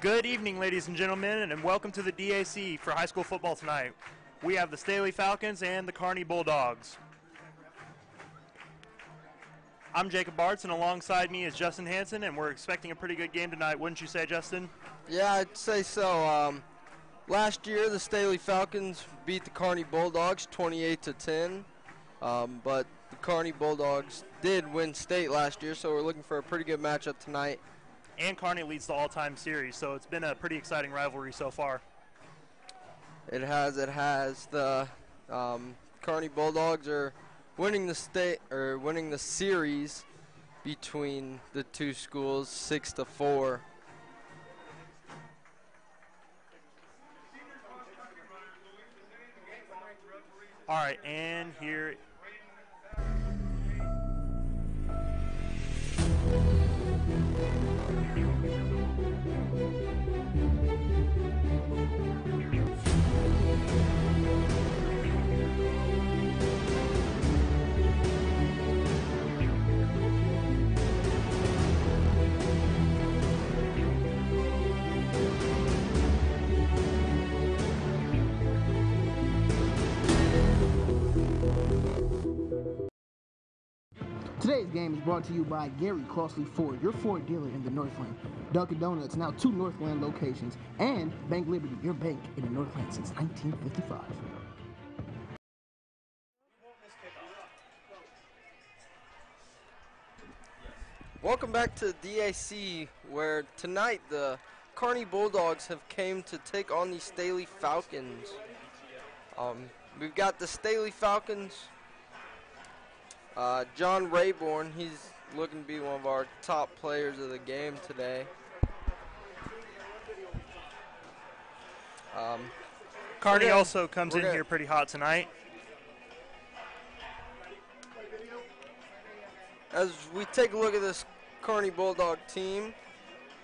Good evening, ladies and gentlemen, and welcome to the DAC for high school football tonight. We have the Staley Falcons and the Kearney Bulldogs. I'm Jacob Bartz, and alongside me is Justin Hansen, and we're expecting a pretty good game tonight, wouldn't you say, Justin? Yeah, I'd say so. Last year, the Staley Falcons beat the Kearney Bulldogs 28-10, but the Kearney Bulldogs did win state last year, so we're looking for a pretty good matchup tonight. And Kearney leads the all-time series, so it's been a pretty exciting rivalry so far. It has. The Kearney Bulldogs are winning the series between the two schools 6-4. All right, and here. Today's game is brought to you by Gary Crossley Ford, your Ford dealer in the Northland. Dunkin' Donuts, now 2 Northland locations. And Bank Liberty, your bank in the Northland since 1955. Welcome back to DAC, where tonight the Kearney Bulldogs have came to take on the Staley Falcons. We've got the Staley Falcons. John Rayborn, he's looking to be one of our top players of the game today. Kearney also comes in here pretty hot tonight. As we take a look at this Kearney Bulldog team,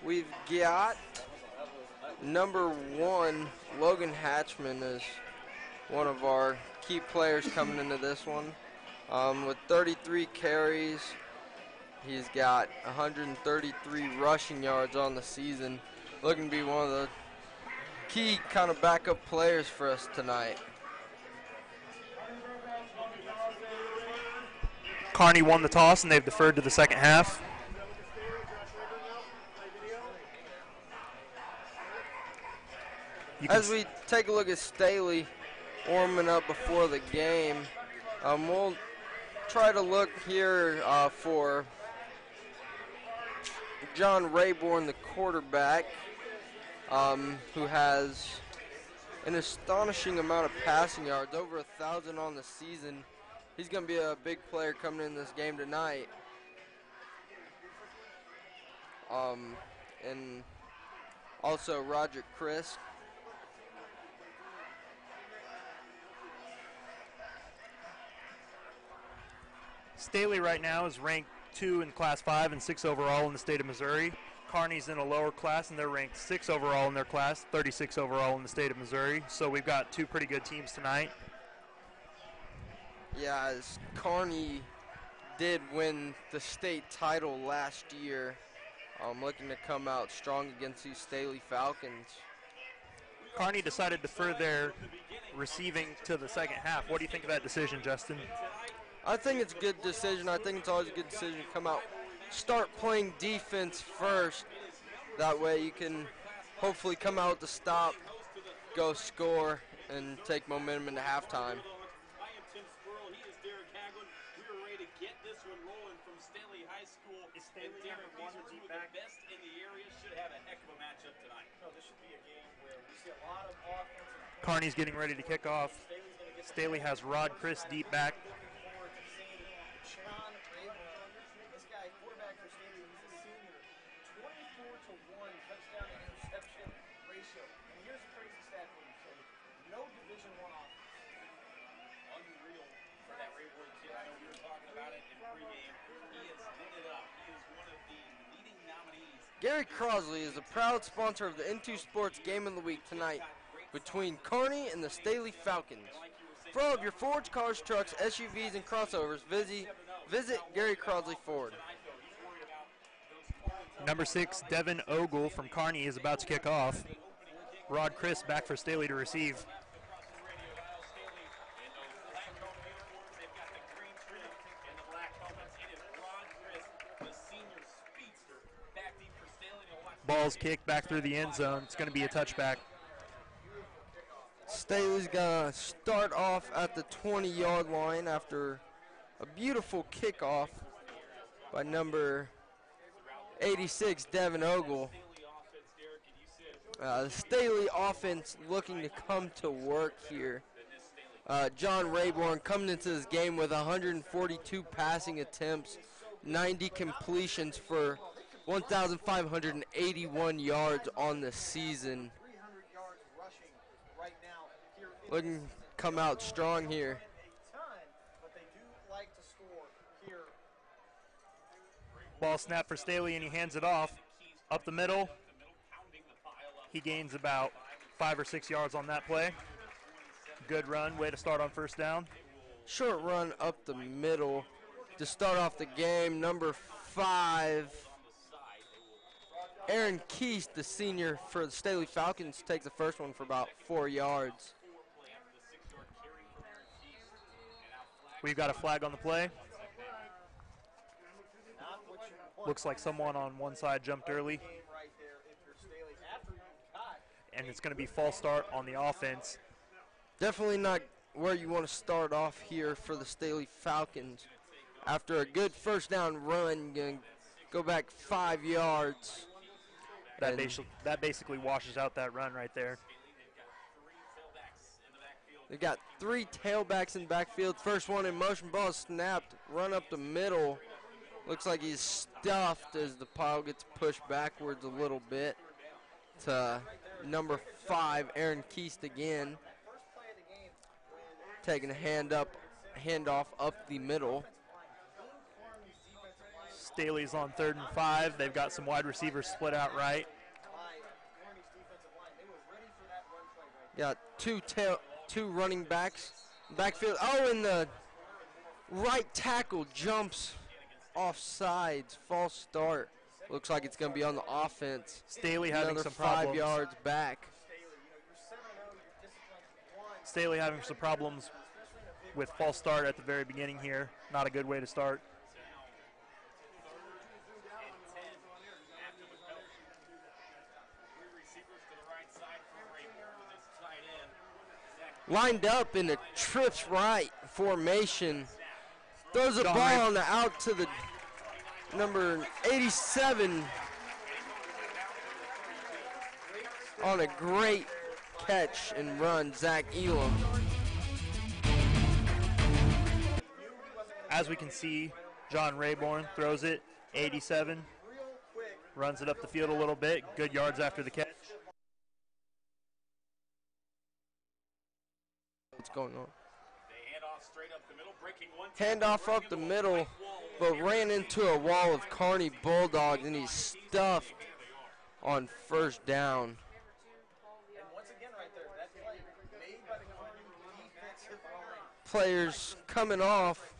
we've got number 1, Logan Hatchman, is one of our key players coming into this one. With 33 carries, he's got 133 rushing yards on the season. Looking to be one of the key kind of backup players for us tonight. Kearney won the toss, and they've deferred to the second half. As we take a look at Staley warming up before the game, we'll try to look here for John Rayborn, the quarterback, who has an astonishing amount of passing yards, over 1,000 on the season. He's going to be a big player coming in this game tonight. And also Roger Chris. Staley right now is ranked 2 in Class 5 and 6 overall in the state of Missouri. Kearney's in a lower class, and they're ranked 6 overall in their class, 36 overall in the state of Missouri. So we've got 2 pretty good teams tonight. Yeah, as Kearney did win the state title last year, looking to come out strong against these Staley Falcons. Kearney decided to defer their receiving to the second half. What do you think of that decision, Justin? I think it's a good decision. I think it's always a good decision to come out, start playing defense first. That way you can hopefully come out to stop, go score, and take momentum into halftime. Kearney's getting ready to kick off. Staley has Rod Chris deep back. Gary Crosley is a proud sponsor of the N2 Sports Game of the Week tonight between Kearney and the Staley Falcons. For all of your Fords, cars, trucks, SUVs, and crossovers, visit Gary Crosley Ford. Number 6, Devin Ogle from Kearney is about to kick off. Rod Chris back for Staley to receive. Ball's kicked back through the end zone. It's going to be a touchback. Staley's going to start off at the 20-yard line after a beautiful kickoff by number 86, Devin Ogle. The Staley offense looking to come to work here. John Rayborn coming into this game with 142 passing attempts, 90 completions for 1,581 yards on the season. Looking to come out strong here. Ball snap for Staley, and he hands it off. Up the middle. He gains about 5 or 6 yards on that play. Good run, way to start on first down. Short run up the middle to start off the game. Number 5, Aaron Keast, the senior for the Staley Falcons, takes the first one for about 4 yards. We've got a flag on the play. Looks like someone on one side jumped early. And it's going to be false start on the offense. Definitely not where you want to start off here for the Staley Falcons. After a good first down run, you're going to go back 5 yards. That basically washes out that run right there. They got 3 tailbacks in the backfield. First one in motion, ball snapped, run up the middle. Looks like he's stuffed as the pile gets pushed backwards a little bit to number 5, Aaron Keast again. Taking a handoff up the middle. Staley's on 3rd and 5. They've got some wide receivers split out right. Got two running backs. Backfield. Oh, and the right tackle jumps off sides. False start. Looks like it's going to be on the offense. Staley having some 5 problems. yards back. Staley having some problems with false start at the very beginning here. Not a good way to start. Lined up in a trips right formation. Throws the ball on the out to the number 87 on a great catch and run, Zach Elam. As we can see, John Rayborn throws it, 87, runs it up the field a little bit, good yards after the catch. What's going on? Handoff up the middle, but ran into a wall of Kearney Bulldogs, and he's stuffed on first down. Players coming off.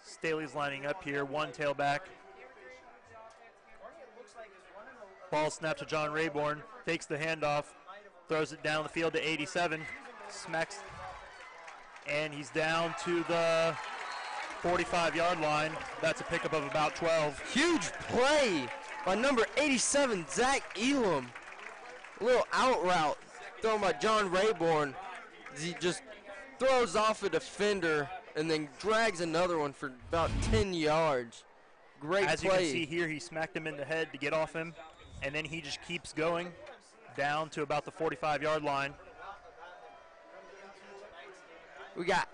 Staley's lining up here, one tailback. Ball snap to John Rayborn, fakes the handoff, throws it down the field to 87, smacks, and he's down to the 45-yard line. That's a pickup of about 12. Huge play by number 87, Zach Elam. A little out route thrown by John Rayborn. He just throws off a defender and then drags another one for about 10 yards. Great play. As you can see here, he smacked him in the head to get off him, and then he just keeps going down to about the 45-yard line. We got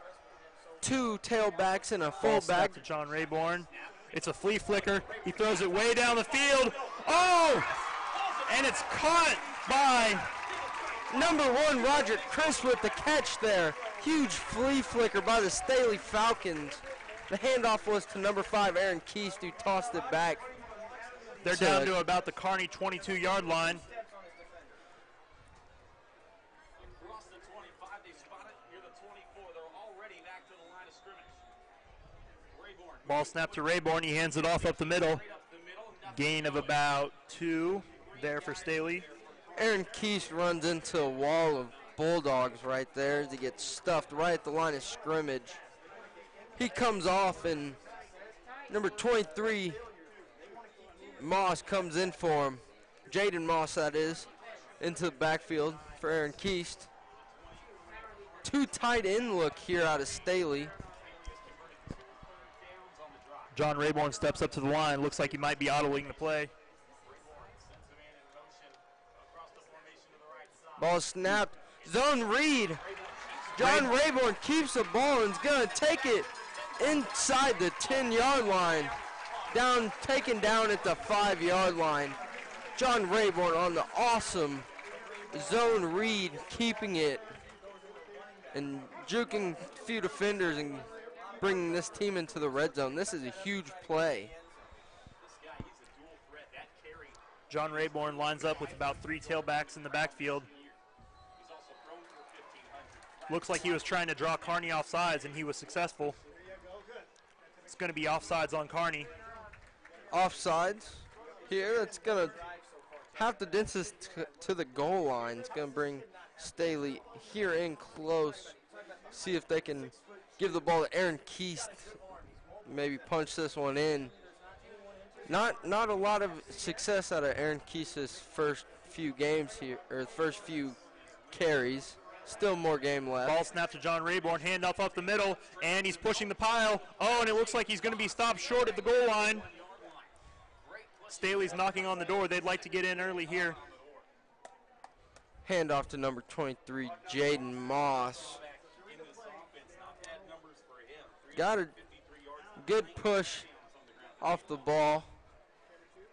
2 tailbacks and a fullback. To John Rayborn. It's a flea flicker. He throws it way down the field. Oh! And it's caught by number 1, Roger Chris with the catch there. Huge flea flicker by the Staley Falcons. The handoff was to number 5, Aaron Keast, who tossed it back. They're down to about the Kearney 22-yard line. Ball snapped to Rayborn. He hands it off up the middle. Gain of about 2 there for Staley. Aaron Keese runs into a wall of Bulldogs right there as he gets stuffed right at the line of scrimmage. He comes off, and number 23, Moss, comes in for him. Jaden Moss, that is, into the backfield for Aaron Keese. 2 tight end look here out of Staley. John Rayborn steps up to the line. Looks like he might be autoing the play. Ball snapped. Zone read. John Rayborn keeps the ball and is going to take it inside the 10-yard line. Taken down at the 5-yard line. John Rayborn on the awesome zone read, keeping it and juking a few defenders and bringing this team into the red zone. This is a huge play. John Rayborn lines up with about 3 tailbacks in the backfield. Looks like he was trying to draw Kearney offsides, and he was successful. It's going to be offsides on Kearney. Offsides here. It's going to have to distance to the goal line. It's going to bring Staley here in close. See if they can give the ball to Aaron Keese. Maybe punch this one in. Not a lot of success out of Aaron Keese's first few games here, or the first few carries. Still more game left. Ball snap to John Rayborn, handoff up the middle, and he's pushing the pile. Oh, and it looks like he's going to be stopped short at the goal line. Staley's knocking on the door. They'd like to get in early here. Handoff to number 23, Jaden Moss. Got a good push off the ball.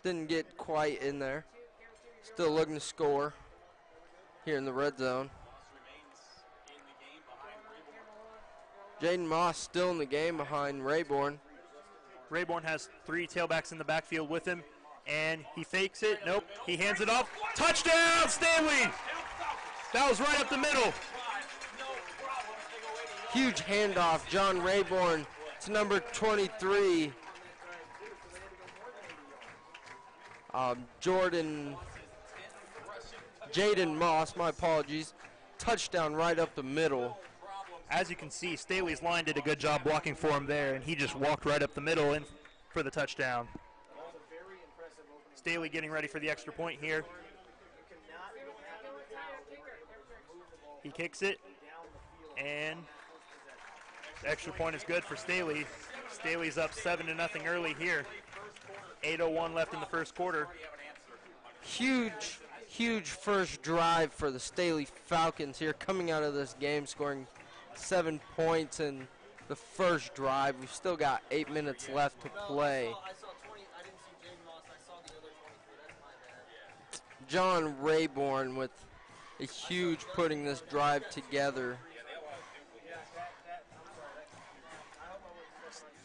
Didn't get quite in there. Still looking to score here in the red zone. Jaden Moss still in the game behind Rayborn. Rayborn has 3 tailbacks in the backfield with him, and he fakes it. Nope, he hands it off. Touchdown, Staley! That was right up the middle. Huge handoff, John Rayborn to number 23. Jaden Moss, my apologies. Touchdown right up the middle. As you can see, Staley's line did a good job blocking for him there, and he just walked right up the middle in for the touchdown. Staley getting ready for the extra point here. He kicks it, and the extra point is good for Staley. Staley's up 7-0 early here. 8:01 left in the first quarter. Huge first drive for the Staley Falcons here, coming out of this game, scoring 7 points in the first drive. We've still got 8 minutes left to play. John Rayborn with a huge putting this drive together.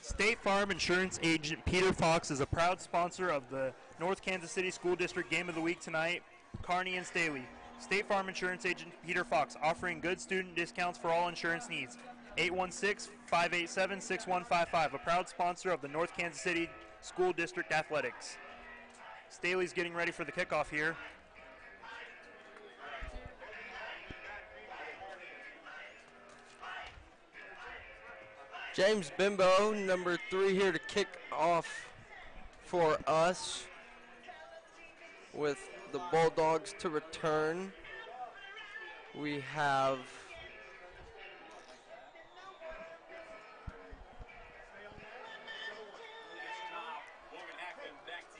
State Farm Insurance Agent Peter Fox is a proud sponsor of the North Kansas City School District Game of the Week tonight, Kearney and Staley. State Farm Insurance Agent Peter Fox offering good student discounts for all insurance needs. 816-587-6155, a proud sponsor of the North Kansas City School District Athletics. Staley's getting ready for the kickoff here. James Bimbo, number 3, here to kick off for us with the Bulldogs to return. We have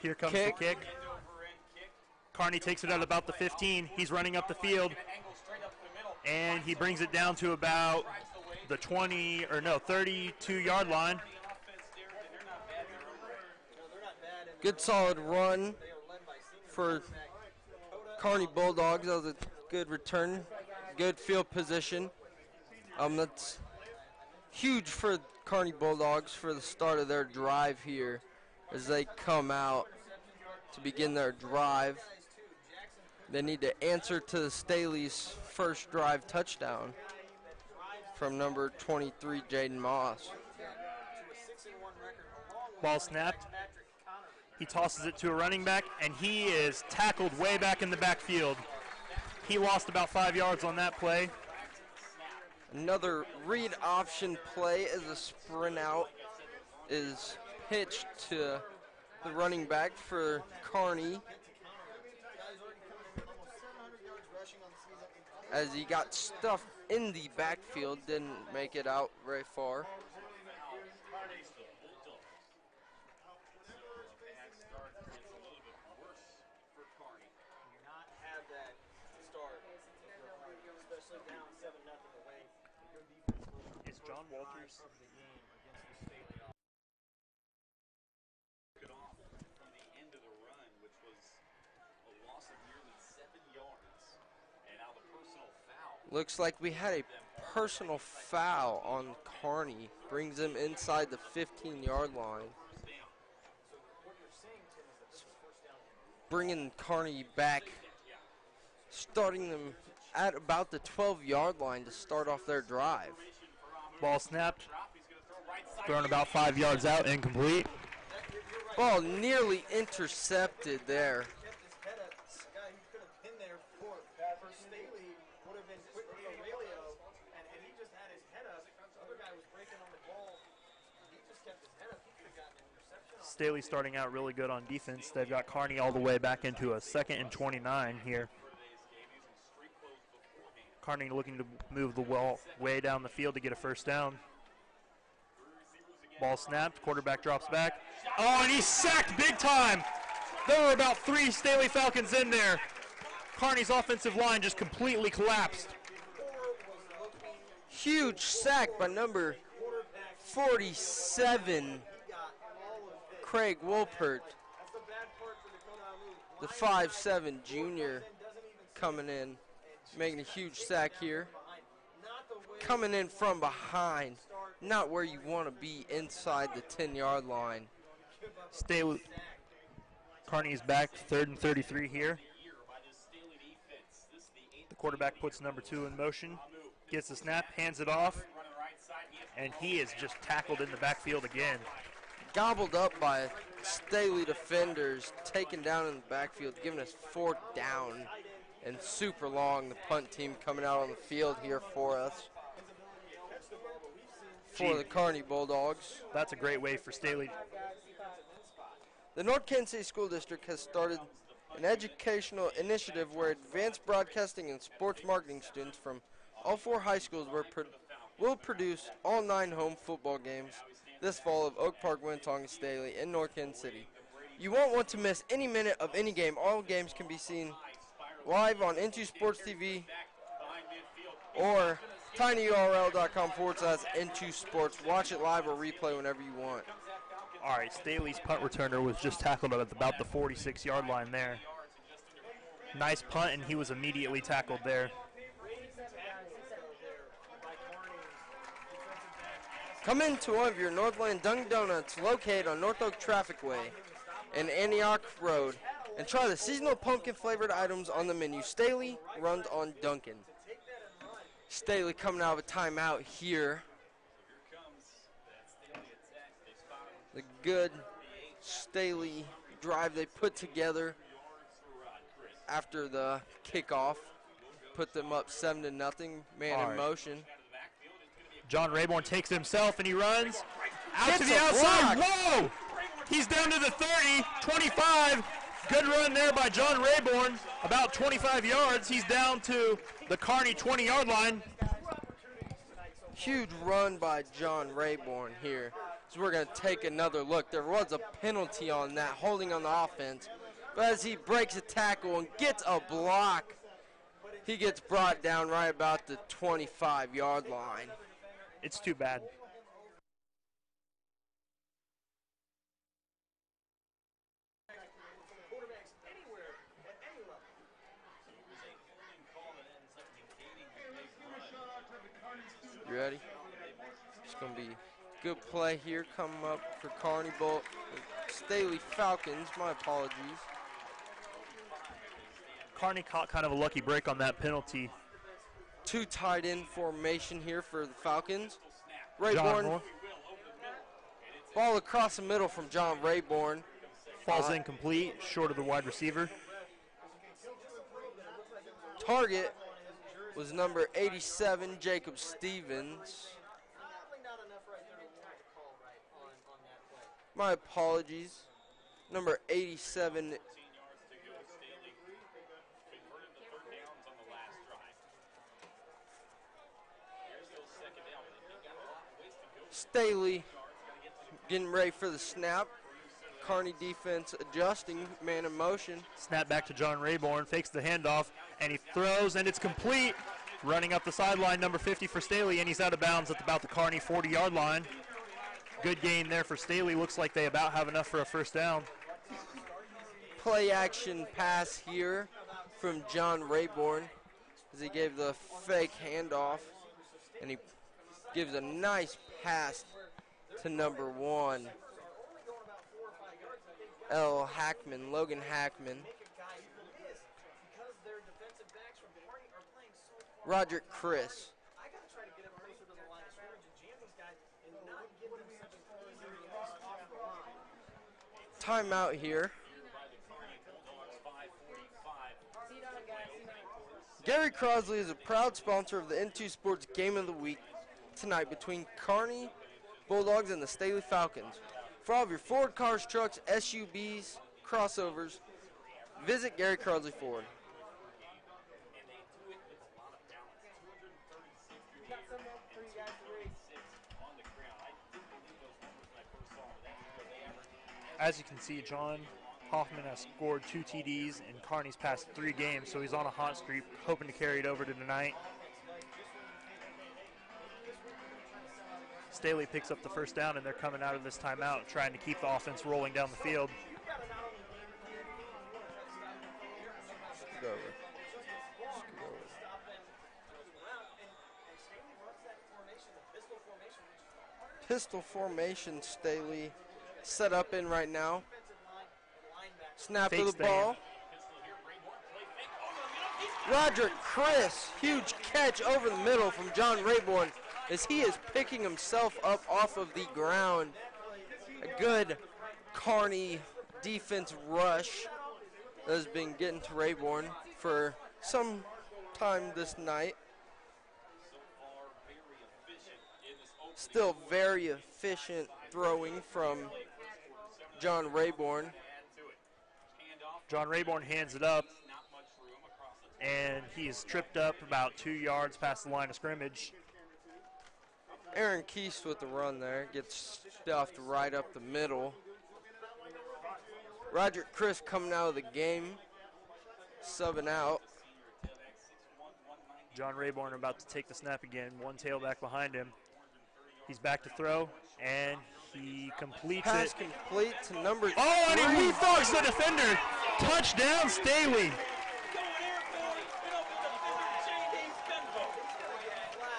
here comes the kick. Kearney takes it at about the 15. He's running up the field, and he brings it down to about the 32-yard line. Good solid run for Kearney Bulldogs. That was a good return, good field position. That's huge for Kearney Bulldogs for the start of their drive here as they come out to begin their drive. They need to answer to the Staley's first drive touchdown from number 23, Jaden Moss. Ball snapped. He tosses it to a running back, and he is tackled way back in the backfield. He lost about 5 yards on that play. Another read option play as a sprint out is pitched to the running back for Kearney, as he got stuffed in the backfield, didn't make it out very far. It's John Walters. Looks like we had a personal foul on Kearney. Brings him inside the 15-yard line. Bringing Kearney back, starting them at about the 12-yard line to start off their drive. Ball snapped. Thrown about 5 yards out, incomplete. Ball nearly intercepted there. Staley starting out really good on defense. They've got Kearney all the way back into a 2nd and 29 here. Kearney looking to move the ball way down the field to get a first down. Ball snapped, quarterback drops back. Oh, and he's sacked big time. There were about 3 Staley Falcons in there. Kearney's offensive line just completely collapsed. Huge sack by number 47, Craig Wolpert, the 5'7" junior, coming in, making a huge sack here. Coming in from behind, not where you want to be inside the 10-yard line. Staley, Kearney is back, 3rd and 33 here. The quarterback puts number 2 in motion, gets the snap, hands it off, and he is just tackled in the backfield again. Gobbled up by Staley defenders, taken down in the backfield, giving us 4th down and super long. The punt team coming out on the field here for us, for the Kearney Bulldogs. That's a great way for Staley. The North Kansas City School District has started an educational initiative where advanced broadcasting and sports marketing students from all 4 high schools will produce all 9 home football games this fall of Oak Park, Winnetonka, Staley, and North Kansas City. You won't want to miss any minute of any game. All games can be seen live on Into Sports TV or tinyurl.com/Into Sports. Watch it live or replay whenever you want. All right, Staley's punt returner was just tackled at about the 46-yard line there. Nice punt, and he was immediately tackled there. Come into one of your Northland Dunkin' Donuts located on North Oak Traffic Way and Antioch Road and try the seasonal pumpkin-flavored items on the menu. Staley runs on Dunkin'. Staley coming out of a timeout here. The good Staley drive they put together after the kickoff put them up 7-0, man in motion. John Rayborn takes it himself, and he runs out to the Gets a outside. block. Whoa! He's down to the 30, 25. Good run there by John Rayborn. About 25 yards. He's down to the Kearney 20-yard line. Huge run by John Rayborn here. So we're going to take another look. There was a penalty on that, holding on the offense. But as he breaks a tackle and gets a block, he gets brought down right about the 25-yard line. It's too bad. You ready? It's going to be good play here coming up for Kearney Bull. Staley Falcons, my apologies. Kearney caught kind of a lucky break on that penalty. 2 tight end formation here for the Falcons. John Rayborn Moore. Ball across the middle from John Rayborn. Falls incomplete, short of the wide receiver. Target was number 87, Jacob Stevens. My apologies. Number 87. Staley getting ready for the snap. Kearney defense adjusting, man in motion. Snap back to John Rayborn, fakes the handoff, and he throws, and it's complete. Running up the sideline, number 50 for Staley, and he's out of bounds at about the Kearney 40-yard line. Good gain there for Staley. Looks like they about have enough for a first down. Play action pass here from John Rayborn as he gave the fake handoff, and he gives a nice pass to number 1. Logan Hackman. Roger Chris. Timeout here. Gary Crosley is a proud sponsor of the N2 Sports Game of the Week tonight between Kearney Bulldogs and the Staley Falcons. For all of your Ford cars, trucks, SUVs, crossovers, visit Gary Crosley Ford. As you can see, John Hoffman has scored 2 TDs in Kearney's past 3 games, so he's on a hot streak, hoping to carry it over to tonight. Staley picks up the first down, and they're coming out of this timeout, trying to keep the offense rolling down the field. Pistol formation, Staley set up in right now. Snap of the ball. Roger Chris, huge catch over the middle from John Rayborn as he is picking himself up off of the ground. A good Kearney defense rush that has been getting to Rayborn for some time this night. Still very efficient throwing from John Rayborn. John Rayborn hands it up, and he is tripped up about 2 yards past the line of scrimmage. Aaron Keese with the run there, gets stuffed right up the middle. Roger Chris coming out of the game, subbing out. John Rayborn about to take the snap again, one tailback behind him. He's back to throw, and he completes it. Pass complete to number 3. Oh, and he leapfrogs the defender. Touchdown, Staley.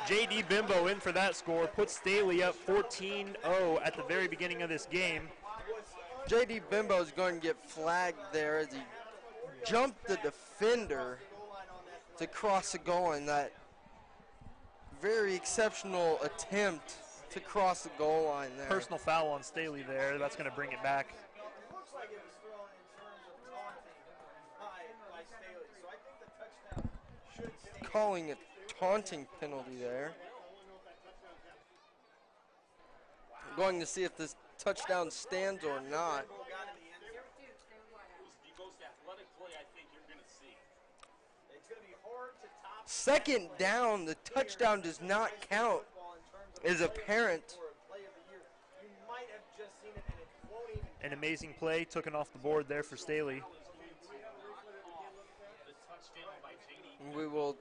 J.D. Bimbo in for that score, puts Staley up 14-0 at the very beginning of this game. J.D. Bimbo is going to get flagged there as he jumped the defender to cross the goal line. That very exceptional attempt to cross the goal line there. Personal foul on Staley there. That's going to bring it back. Calling a taunting penalty there. Going to see if this touchdown stands or not. Second down, the touchdown does not count. Is apparent. An amazing play taken off the board there for Staley. We will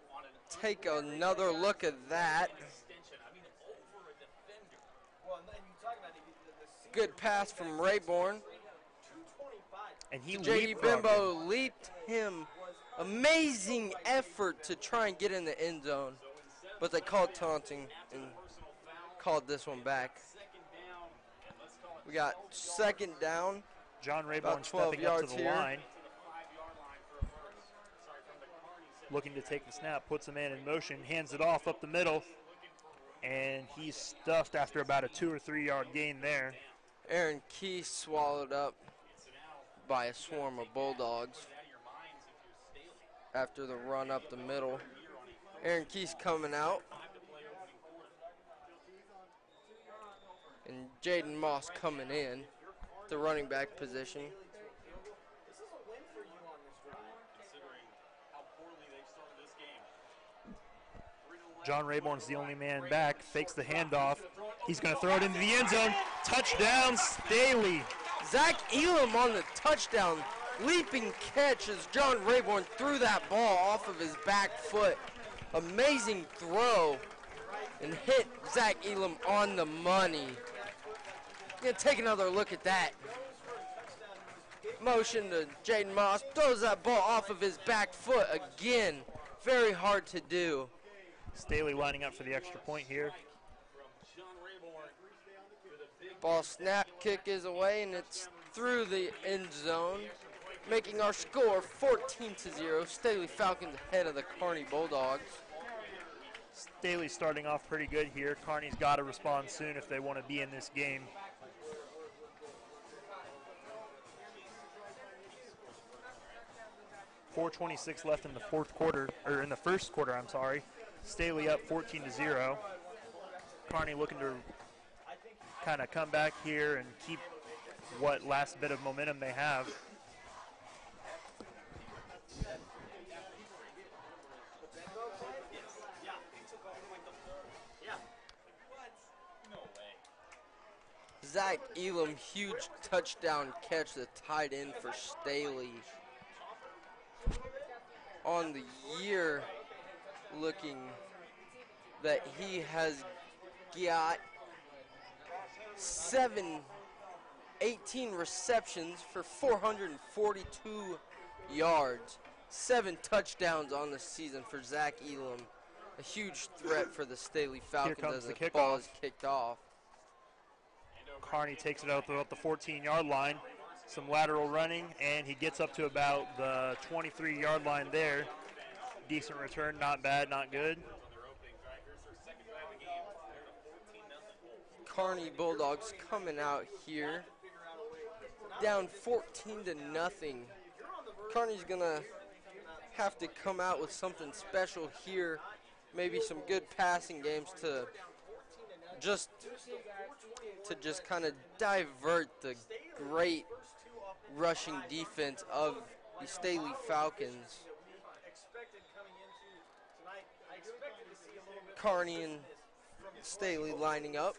take another look at that. Good pass from Rayborn. And he J.D. Bimbo leaped him. Amazing effort to try and get in the end zone. But they called taunting and called this one back. We got second down. John Rayborn stepping up to the line. Looking to take the snap, puts a man in motion, hands it off up the middle, and he's stuffed after about a 2 or 3 yard gain there. Aaron Keith swallowed up by a swarm of Bulldogs after the run up the middle. Aaron Keith's coming out. And Jaden Moss coming in, the running back position. John Rayborn's the only man back, fakes the handoff. He's going to throw it into the end zone. Touchdown, Staley. Zach Elam on the touchdown, leaping catch as John Rayborn threw that ball off of his back foot. Amazing throw and hit Zach Elam on the money. Gonna take another look at that. Motion to Jaden Moss, throws that ball off of his back foot again. Very hard to do. Staley lining up for the extra point here. Ball snap, kick is away, and it's through the end zone, making our score 14-0. Staley Falcons ahead of the Kearney Bulldogs. Staley's starting off pretty good here. Kearney's got to respond soon if they want to be in this game. .426 left in the fourth quarter, or in the first quarter, I'm sorry. Staley up 14-0. Kearney looking to kind of come back here and keep what last bit of momentum they have. Zach Elam, huge touchdown catch, the tight end for Staley. On the year, looking that he has got 18 receptions for 442 yards. 7 touchdowns on the season for Zach Elam. A huge threat for the Staley Falcons as the ball is kicked off. Kearney takes it out about the 14-yard line. Some lateral running, and he gets up to about the 23-yard line there. Decent return, not bad, not good. Kearney Bulldogs coming out here, down 14-0. Kearney's gonna have to come out with something special here. Maybe some good passing games to just kind of divert the great rushing defense of the Staley Falcons. Kearney and Staley lining up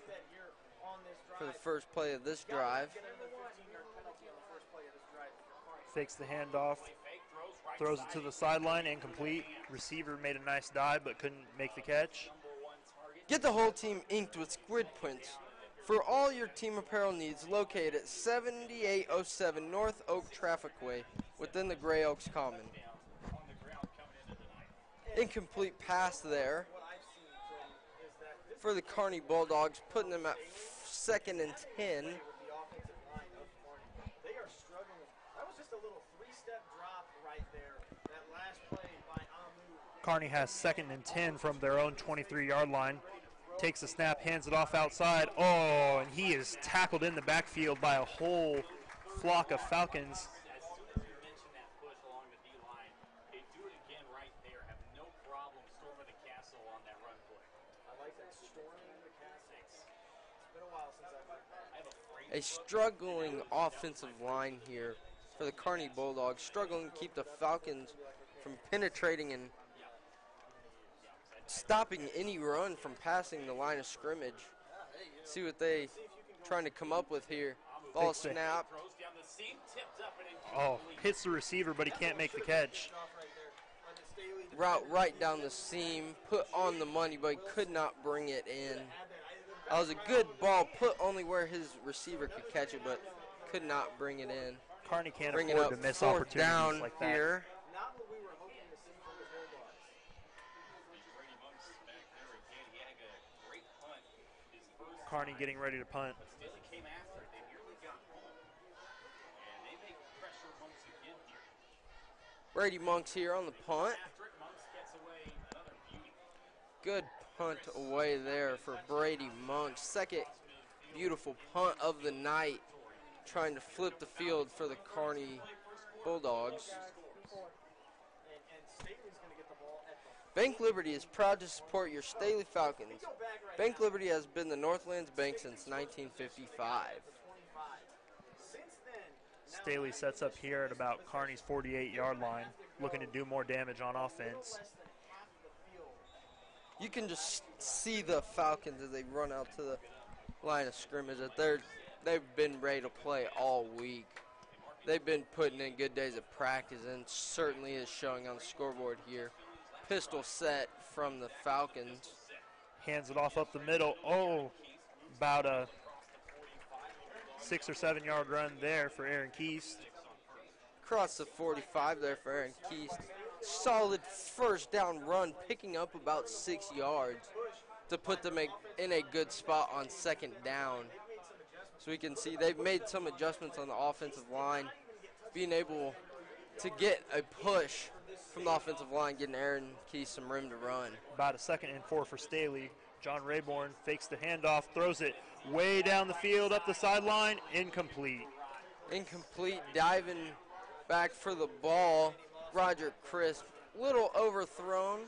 for the first play of this drive. Fakes the handoff, throws it to the sideline, incomplete. Receiver made a nice dive but couldn't make the catch. Get the whole team inked with squid prints. For all your team apparel needs, located at 7807 North Oak Traffic Way within the Gray Oaks Common. Incomplete pass there for the Kearney Bulldogs, putting them at 2nd and 10. Kearney has 2nd and 10 from their own 23-yard line. Takes the snap, hands it off outside. Oh, and he is tackled in the backfield by a whole flock of Falcons. A struggling offensive line here for the Kearney Bulldogs, struggling to keep the Falcons from penetrating and stopping any run from passing the line of scrimmage. See what they trying to come up with here. Ball snap. Oh, hits the receiver, but he can't make the catch. Route right down the seam, put on the money, but he could not bring it in. That was a good ball, put only where his receiver could catch it, but could not bring it in. Kearney can't afford to miss opportunities down like that. Here. Kearney getting ready to punt. Brady Monks here on the punt. Good punt away there for Brady Monks. Second beautiful punt of the night, trying to flip the field for the Kearney Bulldogs. Bank Liberty is proud to support your Staley Falcons. Bank Liberty has been the Northlands Bank since 1955. Staley sets up here at about Kearney's 48-yard line, looking to do more damage on offense. You can just see the Falcons as they run out to the line of scrimmage that they've been ready to play all week. They've been putting in good days of practice, and certainly is showing on the scoreboard here. Pistol set from the Falcons. Hands it off up the middle. Oh, about a 6 or 7 yard run there for Aaron Keast. Across the 45 there for Aaron Keast. Solid first down run, picking up about 6 yards to put them in a good spot on second down. So we can see they've made some adjustments on the offensive line, being able to get a push from the offensive line, getting Aaron Keast some room to run. About a 2nd and 4 for Staley. John Rayborn fakes the handoff, throws it way down the field, up the sideline, incomplete. Incomplete, diving back for the ball. Roger Crisp, little overthrown.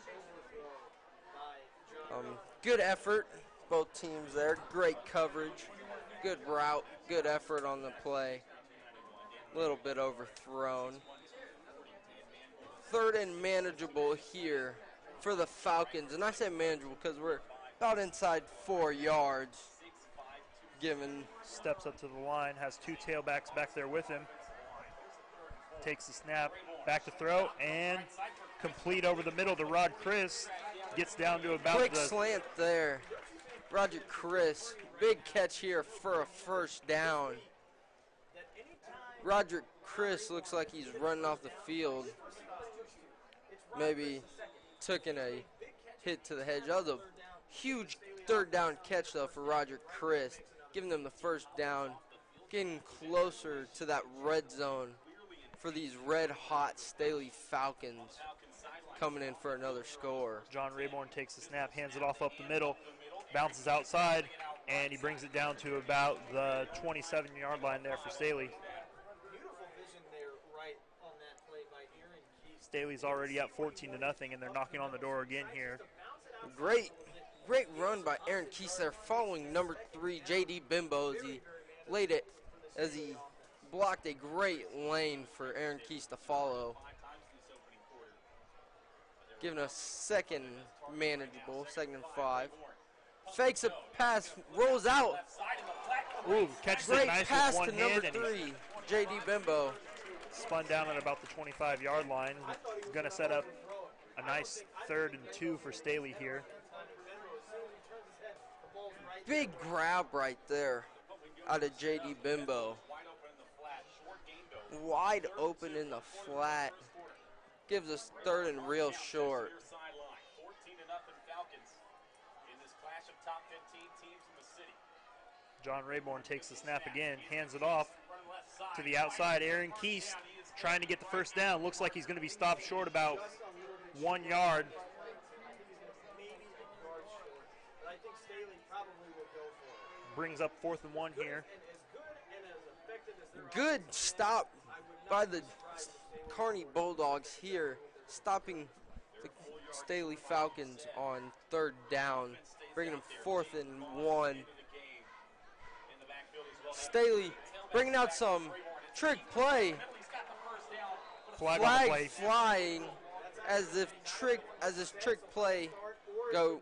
Good effort, both teams there. Great coverage, good route, good effort on the play. Little bit overthrown. 3rd and manageable here for the Falcons. And I say manageable because we're about inside 4 yards. Given steps up to the line, has 2 tailbacks back there with him. Takes the snap, back to throw, and complete over the middle to Rod Chris. Gets down to about quick slant there. Roger Chris, big catch here for a first down. Roger Chris looks like he's running off the field. Maybe took in a hit to the head. That was a huge 3rd down catch, though, for Roger Chris, giving them the first down, getting closer to that red zone for these red-hot Staley Falcons, coming in for another score. John Rayborn takes the snap, hands it off up the middle, bounces outside, and he brings it down to about the 27-yard line there for Staley. Staley's already up 14-0, and they're knocking on the door again here. Great run by Aaron Keast there, following number 3, J.D. Bimbo, as he blocked a great lane for Aaron Keast to follow. Giving us 2nd manageable, 2nd and 5. Fakes a pass, rolls out. Ooh, catches great it nice pass with one to hand. number 3, J.D. Bimbo. Spun down at about the 25-yard line. Going to set up a nice 3rd and 2 for Staley here. Big grab right there out of J.D. Bimbo. Wide open in the flat. Gives us 3rd and real short. John Rayborn takes the snap again, hands it off to the outside. Aaron Keast trying to get the first down. Looks like he's going to be stopped short about 1 yard. Brings up 4th and 1 here. Good stop by the Kearney Bulldogs here, stopping the Staley Falcons on 3rd down, bringing them 4th and 1. Staley bringing out some trick play. Flag flying as this trick play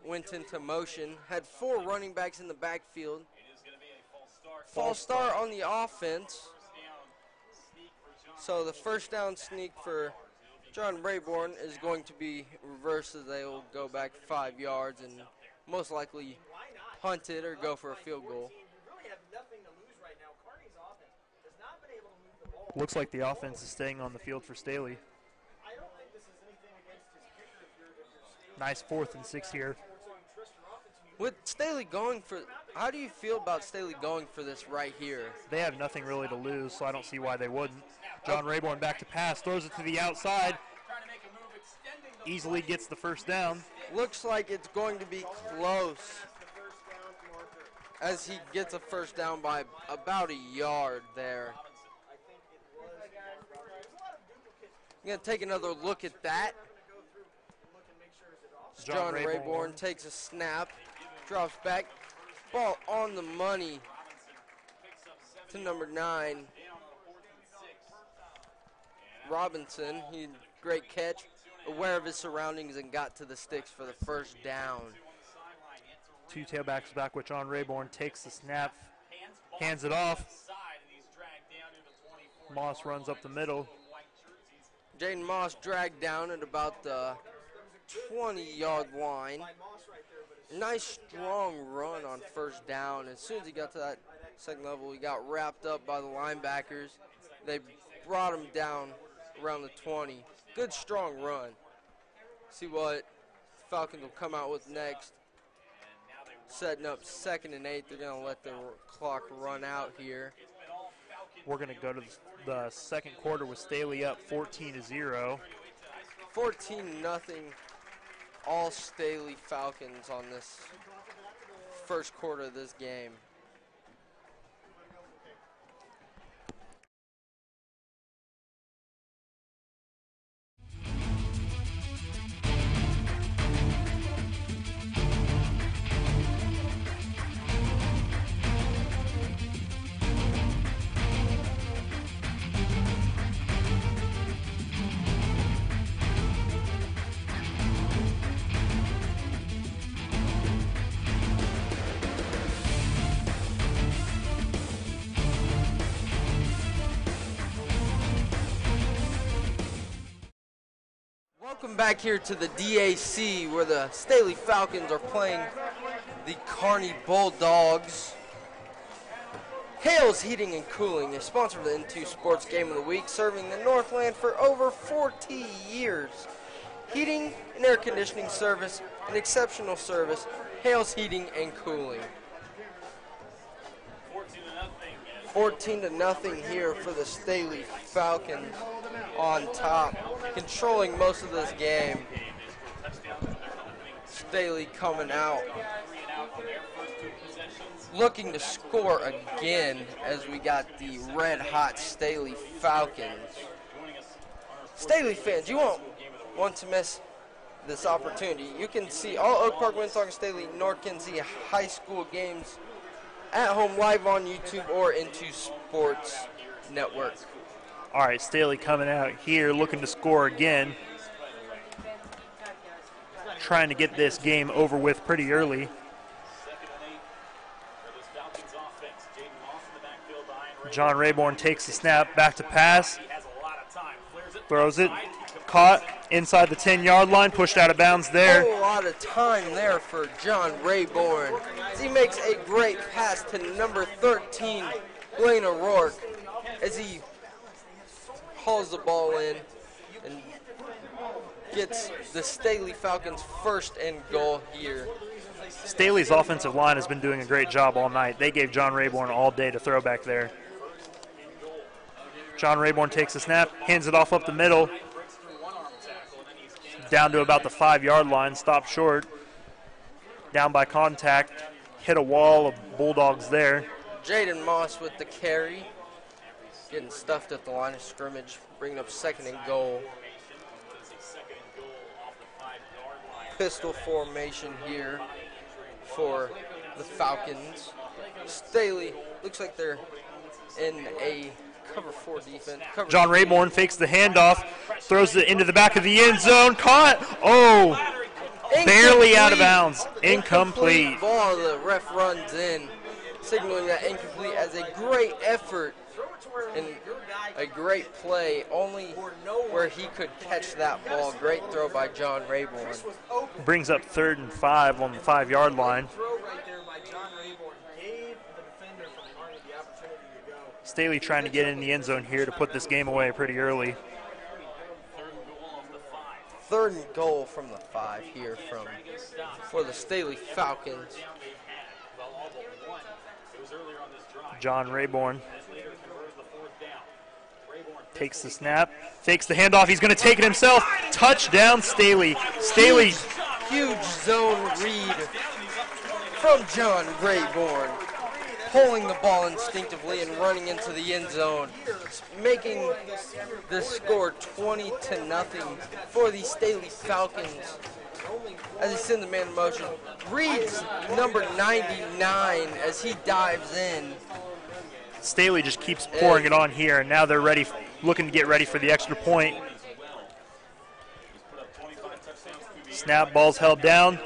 went into motion. Had 4 running backs in the backfield. False start on the offense. So the first down sneak for John Rayborn is going to be reversed, as they will go back 5 yards and most likely punt it or go for a field goal. Looks like the offense is staying on the field for Staley. Nice 4th and 6 here. With Staley going for, how do you feel about Staley going for this right here? They have nothing really to lose, so I don't see why they wouldn't. John Rayborn back to pass, throws it to the outside. Easily gets the first down. Looks like it's going to be close. as he gets a first down by about a yard there. Going to take another look at that. John Rayborn takes a snap, drops back, ball on the money to number 9. Robinson, great catch, aware of his surroundings and got to the sticks for the first down. 2 tailbacks back with John Rayborn, takes the snap, hands it off. Moss runs up the middle. Jaden Moss dragged down at about the 20-yard line. Nice strong run on first down. As soon as he got to that second level, he got wrapped up by the linebackers. They brought him down around the 20. Good strong run. See what Falcons will come out with next. Setting up 2nd and 8. They're going to let the clock run out here. We're going to go to the second quarter with Staley up 14-0. 14-0. All Staley Falcons on this first quarter of this game. Welcome back here to the DAC where the Staley Falcons are playing the Kearney Bulldogs. Hales Heating and Cooling is sponsor of the N2 Sports Game of the Week, serving the Northland for over 40 years. Heating and air conditioning service, an exceptional service, Hales Heating and Cooling. 14-0 here for the Staley Falcons on top, controlling most of this game. Staley coming out, looking to score again as we got the red-hot Staley Falcons. Staley fans, you won't want to miss this opportunity. You can see all Oak Park, Winnetonka, Staley, North Kinsey high school games at home live on YouTube or N2 Sports Network. All right, Staley coming out here looking to score again. Trying to get this game over with pretty early. John Rayborn takes the snap, back to pass. Throws it, caught inside the 10-yard line, pushed out of bounds there. A lot of time there for John Rayborn. He makes a great pass to number 13, Blaine O'Rourke, as he hauls the ball in and gets the Staley Falcons first and goal here. Staley's offensive line has been doing a great job all night. They gave John Rayborn all day to throw back there. John Rayborn takes the snap, hands it off up the middle, down to about the 5-yard line, stopped short, down by contact, hit a wall of Bulldogs there. Jaden Moss with the carry, getting stuffed at the line of scrimmage, bringing up 2nd and goal. Pistol formation here for the Falcons. Staley looks like they're in a cover 4 defense. John Rayborn fakes the handoff, throws it into the back of the end zone, caught. Oh, barely out of bounds. Incomplete. Ball, the ref runs in, signaling that incomplete as a great effort and a great play, only where he could catch that ball. Great throw by John Rayborn. Brings up 3rd and 5 on the 5-yard line. Staley trying to get in the end zone here to put this game away pretty early. 3rd and goal from the 5 here for the Staley Falcons. John Rayborn takes the snap, fakes the handoff. He's going to take it himself. Touchdown, Staley. Staley. Huge zone read from John Rayborn. pulling the ball instinctively and running into the end zone, making the score 20-0 for the Staley Falcons. As he sends the man in motion, reads number 99 as he dives in. Staley just keeps pouring it on here, and now they're ready, looking to get ready for the extra point. Snap, ball's held down.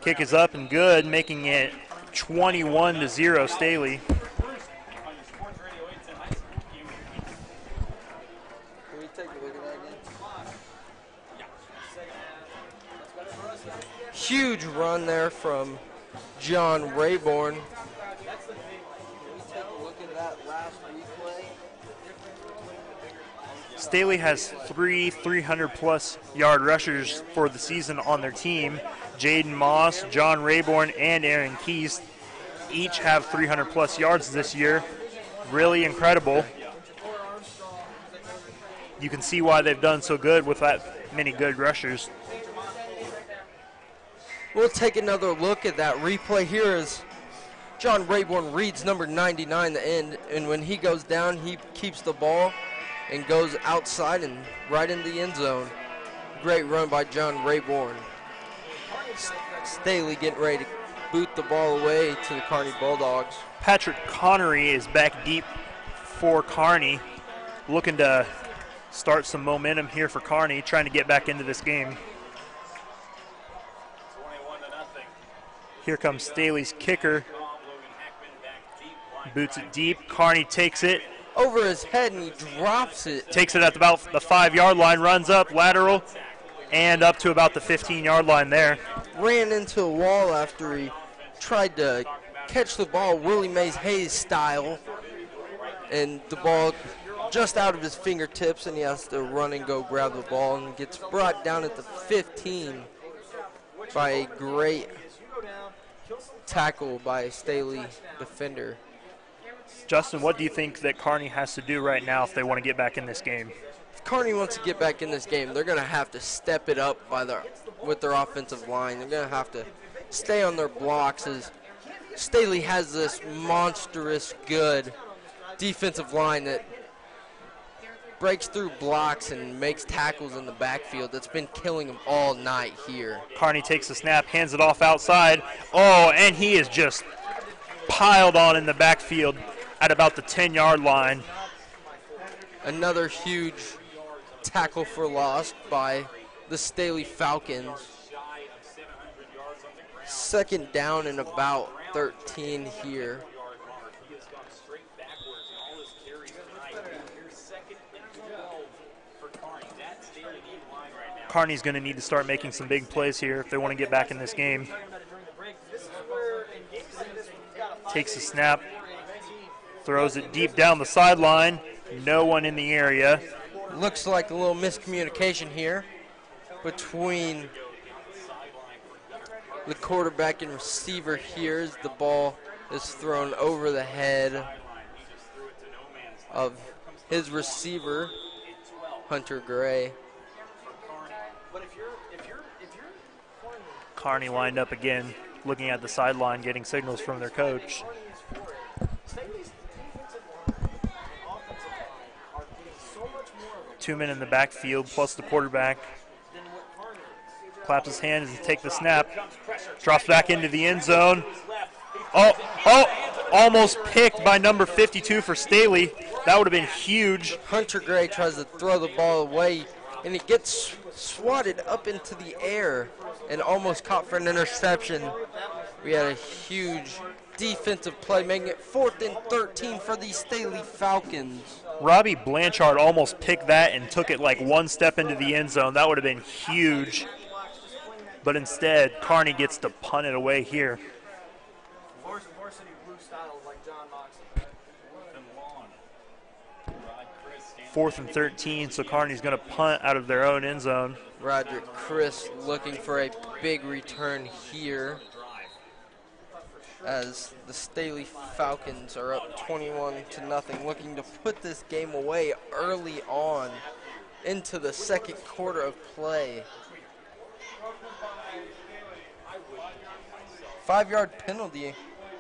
Kick is up and good, making it 21-0 Staley. Huge run there from John Rayborn. Staley has 300-plus yard rushers for the season on their team. Jaden Moss, John Rayborn, and Aaron Keys each have 300-plus yards this year. Really incredible. You can see why they've done so good with that many good rushers. We'll take another look at that replay here as John Rayborn reads number 99 the end, and when he goes down, he keeps the ball and goes outside and right in the end zone. Great run by John Rayborn. Staley getting ready to boot the ball away to the Kearney Bulldogs. Patrick Connery is back deep for Kearney, looking to start some momentum here for Kearney, trying to get back into this game. Here comes Staley's kicker. Boots it deep. Kearney takes it. Over his head, and he drops it. Takes it at about the 5-yard line, runs up, lateral, and up to about the 15-yard line there. Ran into a wall after he tried to catch the ball Willie Mays Hayes style, and the ball just out of his fingertips, and he has to run and go grab the ball, and gets brought down at the 15 by a great tackle by a Staley defender. Justin, what do you think that Kearney has to do right now if they want to get back in this game? If Kearney wants to get back in this game, they're going to have to step it up with their offensive line. They're going to have to stay on their blocks as Staley has this monstrous good defensive line that breaks through blocks and makes tackles in the backfield. That's been killing them all night here. Kearney takes the snap, hands it off outside. Oh, and he is just piled on in the backfield at about the 10-yard line. Another huge tackle for loss by the Staley Falcons. Second down and about 13 here. Kearney's going to need to start making some big plays here if they want to get back in this game. Takes the snap, throws it deep down the sideline. No one in the area. Looks like a little miscommunication here between the quarterback and receiver here as the ball is thrown over the head of his receiver, Hunter Gray. Kearney lined up again, looking at the sideline, getting signals from their coach. Two men in the backfield, plus the quarterback. Claps his hands and take the snap. Drops back into the end zone. Oh, almost picked by number 52 for Staley. That would have been huge. Hunter Gray tries to throw the ball away, and it gets swatted up into the air and almost caught for an interception. We had a huge defensive play, making it 4th and 13 for the Staley Falcons. Robbie Blanchard almost picked that and took it like one step into the end zone. That would have been huge. But instead, Kearney gets to punt it away here. 4th and 13, so Kearney's going to punt out of their own end zone. Roderick Chris looking for a big return here as the Staley Falcons are up 21-0, looking to put this game away early on into the second quarter of play. 5-yard penalty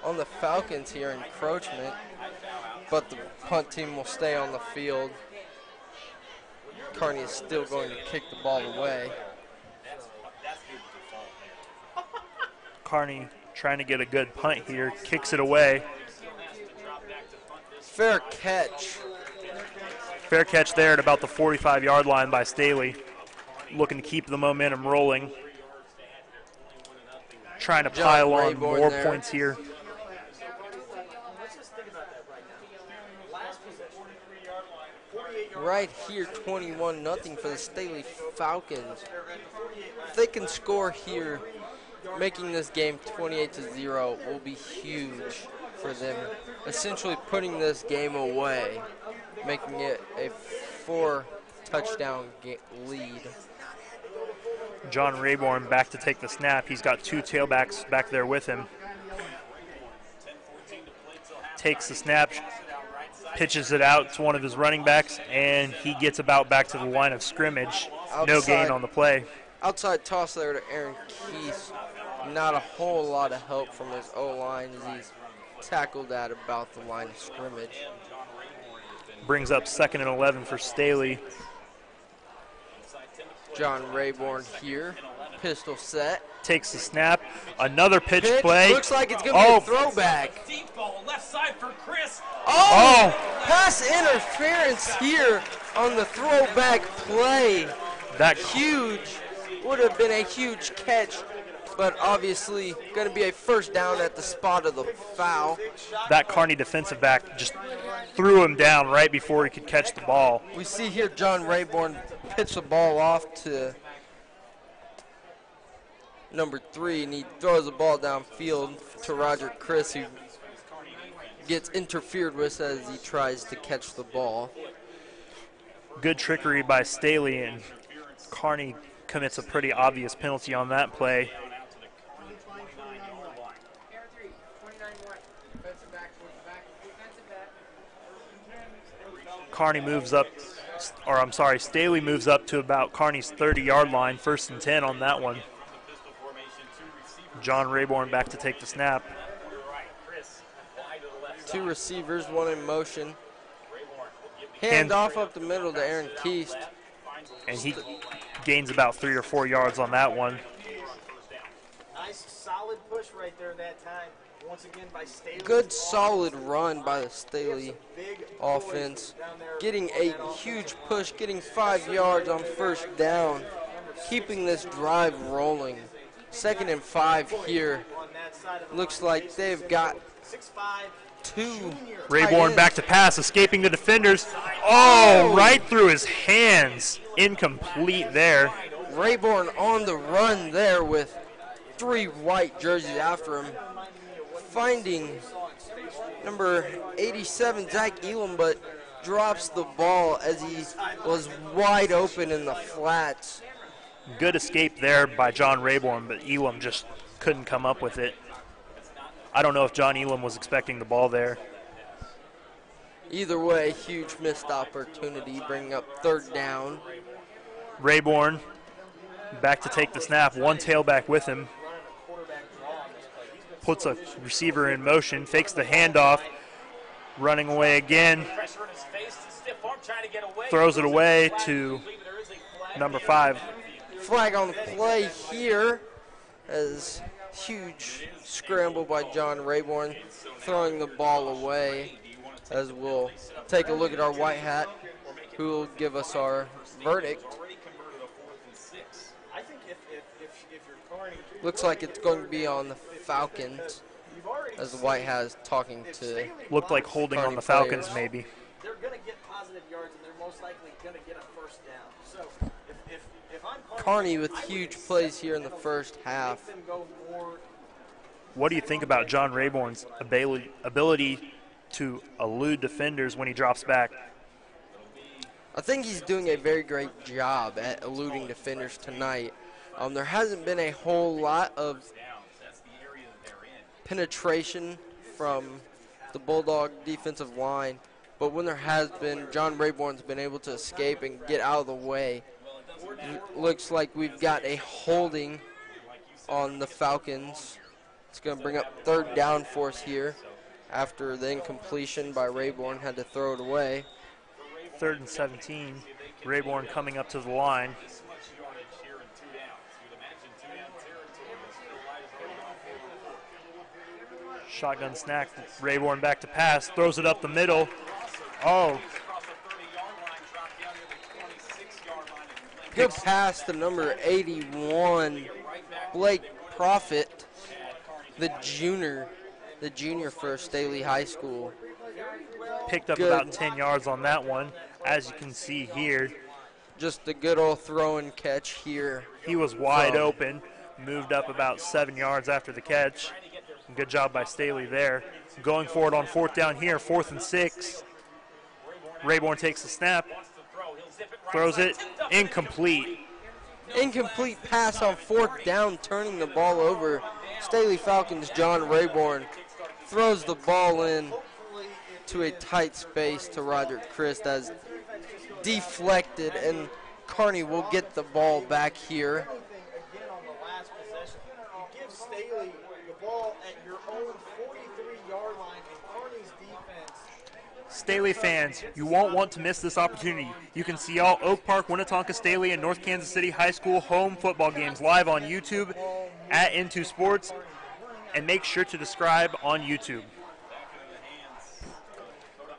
on the Falcons here, encroachment, but the punt team will stay on the field. Kearney is still going to kick the ball away. Kearney trying to get a good punt here, kicks it away. Fair catch. Fair catch there at about the 45-yard line by Staley. Looking to keep the momentum rolling. Trying to pile on more points here. Right here, 21-0 for the Staley Falcons. If they can score here, making this game 28-0 will be huge for them. Essentially putting this game away, making it a 4-touchdown lead. John Rayborn back to take the snap. He's got two tailbacks back there with him. Takes the snap, pitches it out to one of his running backs, and he gets about back to the line of scrimmage. No gain on the play. Outside toss there to Aaron Keith. Not a whole lot of help from his O-line as he's tackled at about the line of scrimmage. Brings up 2nd and 11 for Staley. John Rayborn here, pistol set. Takes the snap, another pitch play. Looks like it's going to be a throwback. Deep ball, left side for Chris. Oh! Pass interference here on the throwback play. That huge, would have been a huge catch, but obviously going to be a first down at the spot of the foul. That Kearney defensive back just threw him down right before he could catch the ball. We see here John Rayborn pitch the ball off to number 3, and he throws the ball downfield to Roger Chris, who gets interfered with as he tries to catch the ball. Good trickery by Staley, and Kearney commits a pretty obvious penalty on that play. Kearney moves up, or I'm sorry, Staley moves up to about Kearney's 30-yard line, 1st and 10 on that one. John Rayborn back to take the snap. 2 receivers, 1 in motion. Hand off up the middle to Aaron Keast. And he gains about 3 or 4 yards on that one. Nice solid push right there that time. Once again by Staley. Good solid run by the Staley offense. Getting a huge push, getting 5 yards on 1st down. Keeping this drive rolling. 2nd and 5 here. Looks like they've got 2. Rayborn back to pass, escaping the defenders. Oh, right through his hands. Incomplete there. Rayborn on the run there with 3 white jerseys after him. Finding number 87, Zach Elam, but drops the ball as he was wide open in the flats. Good escape there by John Rayborn, but Elam just couldn't come up with it. I don't know if John Elam was expecting the ball there. Either way, huge missed opportunity, bringing up 3rd down. Rayborn back to take the snap, 1 tailback with him. Puts a receiver in motion, fakes the handoff, running away again. Throws it away to number 5. Flag on the play here as huge scramble by John Rayborn, throwing the ball away, as we'll take a look at our white hat, who will give us our verdict. Looks like it's going to be on the Falcons, as the white hat is talking to looked like holding on the Falcons players. maybe. They're going to get positive yards, and they're most likely going to get a 1st down. So if I'm Kearney with huge plays here in the 1st half. What do you think about John Rayborn's ability to elude defenders when he drops back? I think he's doing a very great job at eluding defenders tonight. There hasn't been a whole lot of penetration from the Bulldog defensive line, but when there has been, John Rayborn's been able to escape and get out of the way. Looks like we've got a holding on the Falcons. It's going to bring up 3rd down for us here after the incompletion by Rayborn had to throw it away. 3rd and 17. Rayborn coming up to the line. Shotgun snack. Rayborn back to pass. Throws it up the middle. Oh. Good pass to number 81, Blake Profit, the junior for Staley High School. Picked up Good. about 10 yards on that one, as you can see here. Just a good old throw and catch here. He was wide open, moved up about 7 yards after the catch. Good job by Staley there. Going for it on 4th down here, 4th and 6. Rayborn takes the snap, throws it, incomplete. Incomplete pass on 4th down, turning the ball over. Staley Falcons' John Rayborn throws the ball in to a tight space to Roger Christ as deflected, and Kearney will get the ball back here. Again on the last possession, you give Staley the ball at your own 43-yard line, and Kearney's defense. Staley fans, you won't want to miss this opportunity. You can see all Oak Park, Winnetonka, Staley, and North Kansas City High School home football games live on YouTube at Into Sports, and make sure to subscribe on YouTube.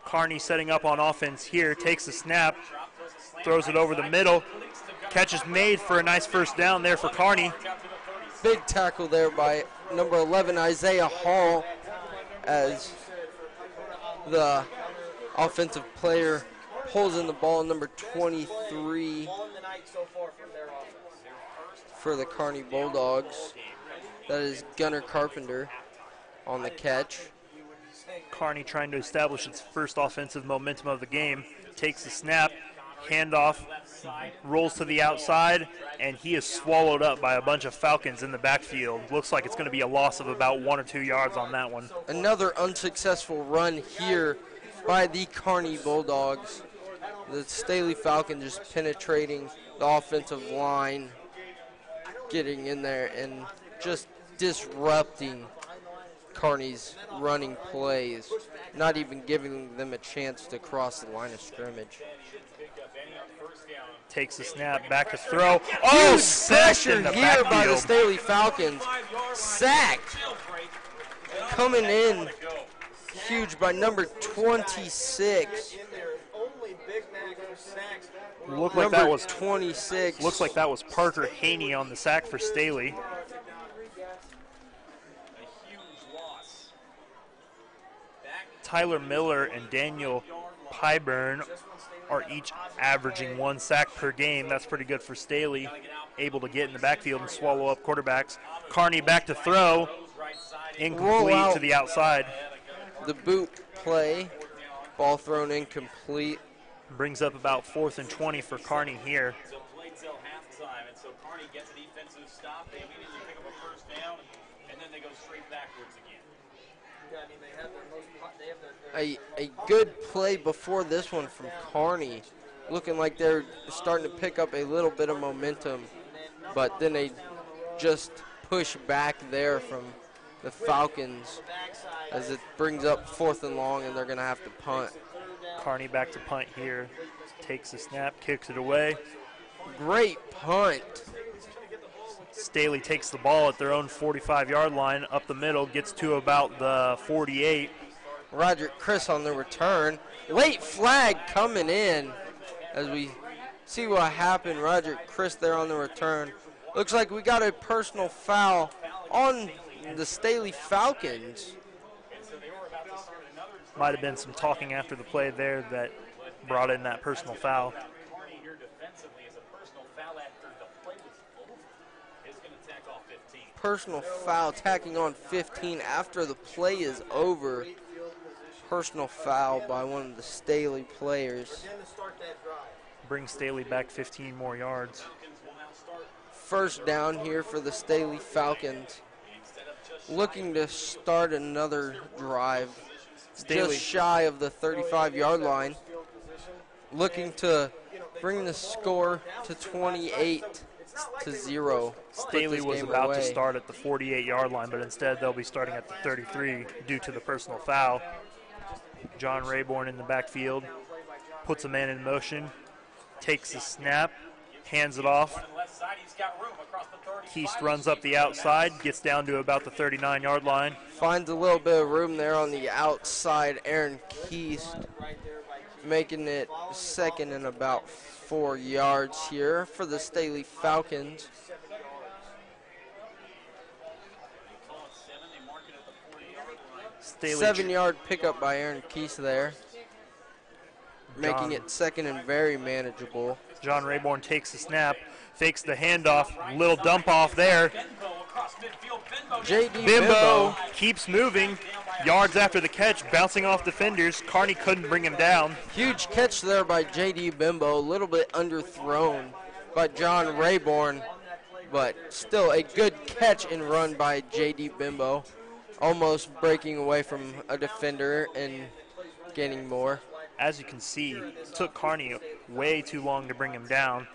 Kearney setting up on offense here, takes the snap, throws it over the middle. Catch is made for a nice 1st down there for Kearney. Big tackle there by number 11, Isaiah Hall, as the offensive player pulls in the ball, number 23 for the Kearney Bulldogs. That is Gunnar Carpenter on the catch. Kearney trying to establish its first offensive momentum of the game. Takes the snap, handoff, rolls to the outside, and he is swallowed up by a bunch of Falcons in the backfield. Looks like it's going to be a loss of about 1 or 2 yards on that one. Another unsuccessful run here by the Kearney Bulldogs. The Staley Falcons just penetrating the offensive line, getting in there and just disrupting Kearney's running plays, not even giving them a chance to cross the line of scrimmage. Takes the snap, back to throw. Oh, huge pressure here by the Staley Falcons. Sacked. Coming in huge by number 26. Looked like that was 26. Looks like that was Parker Haney on the sack for Staley. Tyler Miller and Daniel Pyburn are each averaging 1 sack per game. That's pretty good for Staley, able to get in the backfield and swallow up quarterbacks. Kearney back to throw, incomplete to the outside. The boot play, ball thrown incomplete. Brings up about 4th and 20 for Kearney here. A good play before this one from Kearney, looking like they're starting to pick up a little bit of momentum, but then they just push back there from the Falcons as it brings up 4th and long, and they're going to have to punt. Kearney back to punt here, takes the snap, kicks it away. Great punt. Staley takes the ball at their own 45-yard line, up the middle, gets to about the 48. Roger Chris on the return. Late flag coming in as we see what happened. Roger Chris there on the return. Looks like we got a personal foul on the Staley Falcons. Might have been some talking after the play there that brought in that personal foul. Personal foul, tacking on 15 after the play is over. Personal foul by one of the Staley players. Brings Staley back 15 more yards. 1st down here for the Staley Falcons. Looking to start another drive. Staley Just shy of the 35-yard line. Looking to bring the score to 28. 0. Staley was about to start at the 48-yard line, but instead they'll be starting at the 33 due to the personal foul. John Rayborn in the backfield, puts a man in motion, takes the snap, hands it off. Keast runs up the outside, gets down to about the 39-yard line. Finds a little bit of room there on the outside. Aaron Keast making it second and about 4 yards here for the Staley Falcons. Staley 7-yard pickup by Aaron Keast there, making it second and very manageable. John Rayborn takes the snap, fakes the handoff, little dump off there. J.D. Bimbo keeps moving, yards after the catch, bouncing off defenders. Kearney couldn't bring him down. Huge catch there by J.D. Bimbo, a little bit underthrown by John Rayborn, but still a good catch and run by J.D. Bimbo, almost breaking away from a defender and gaining more. As you can see, it took Kearney way too long to bring him down.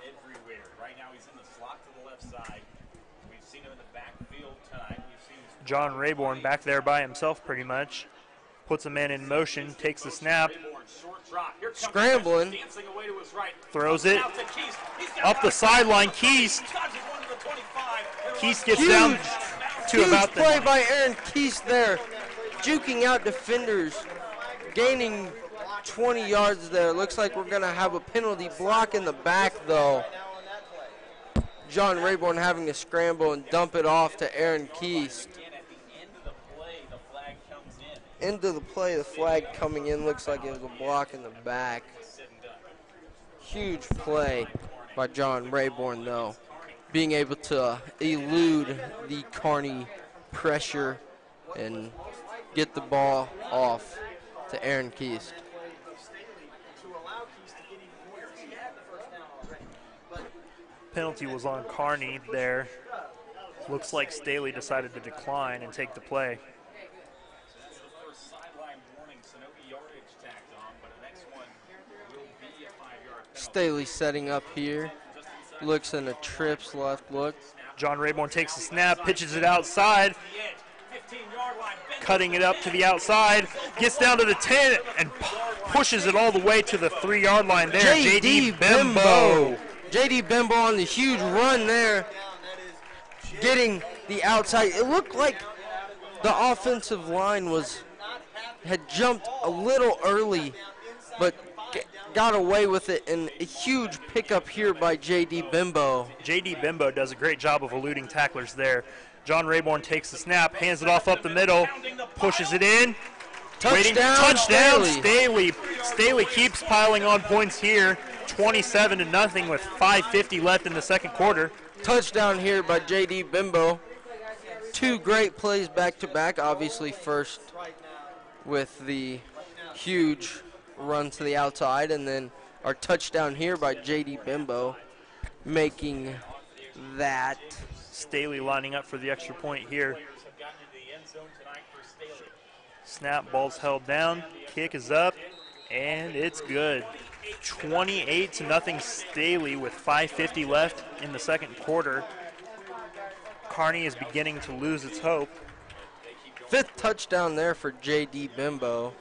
John Rayborn back there by himself pretty much. Puts a man in motion, takes the snap. Scrambling. Throws it. Up the sideline, Keast. Keast gets down to about the... Huge play by Aaron Keast there. Juking out defenders. Gaining 20 yards there. Looks like we're going to have a penalty block in the back, though. John Rayborn having to scramble and dump it off to Aaron Keast. Into the play, the flag coming in. Looks like it was a block in the back. Huge play by John Rayborn, though. Being able to elude the Kearney pressure and get the ball off to Aaron Keast. Penalty was on Kearney there. Looks like Staley decided to decline and take the play. Staley setting up here. Looks in a trips left look. John Rayborn takes the snap, pitches it outside. Cutting it up to the outside. Gets down to the 10 and pushes it all the way to the 3-yard line there. J.D. Bimbo. J.D. Bimbo on the huge run there. Getting the outside. It looked like the offensive line had jumped a little early, but got away with it, and a huge pickup here by J.D. Bimbo. J.D. Bimbo does a great job of eluding tacklers there. John Rayborn takes the snap, hands it off up the middle, pushes it in. Touchdown, Staley. Staley keeps piling on points here, 27-0 with 5:50 left in the second quarter. Touchdown here by J.D. Bimbo. Two great plays back-to-back, obviously first with the huge run to the outside, and then our touchdown here by J.D. Bimbo, making that. Staley lining up for the extra point here. Snap, ball's held down, kick is up, and it's good. 28-0 Staley with 5:50 left in the second quarter. Kearney is beginning to lose its hope. Fifth touchdown there for J.D. Bimbo.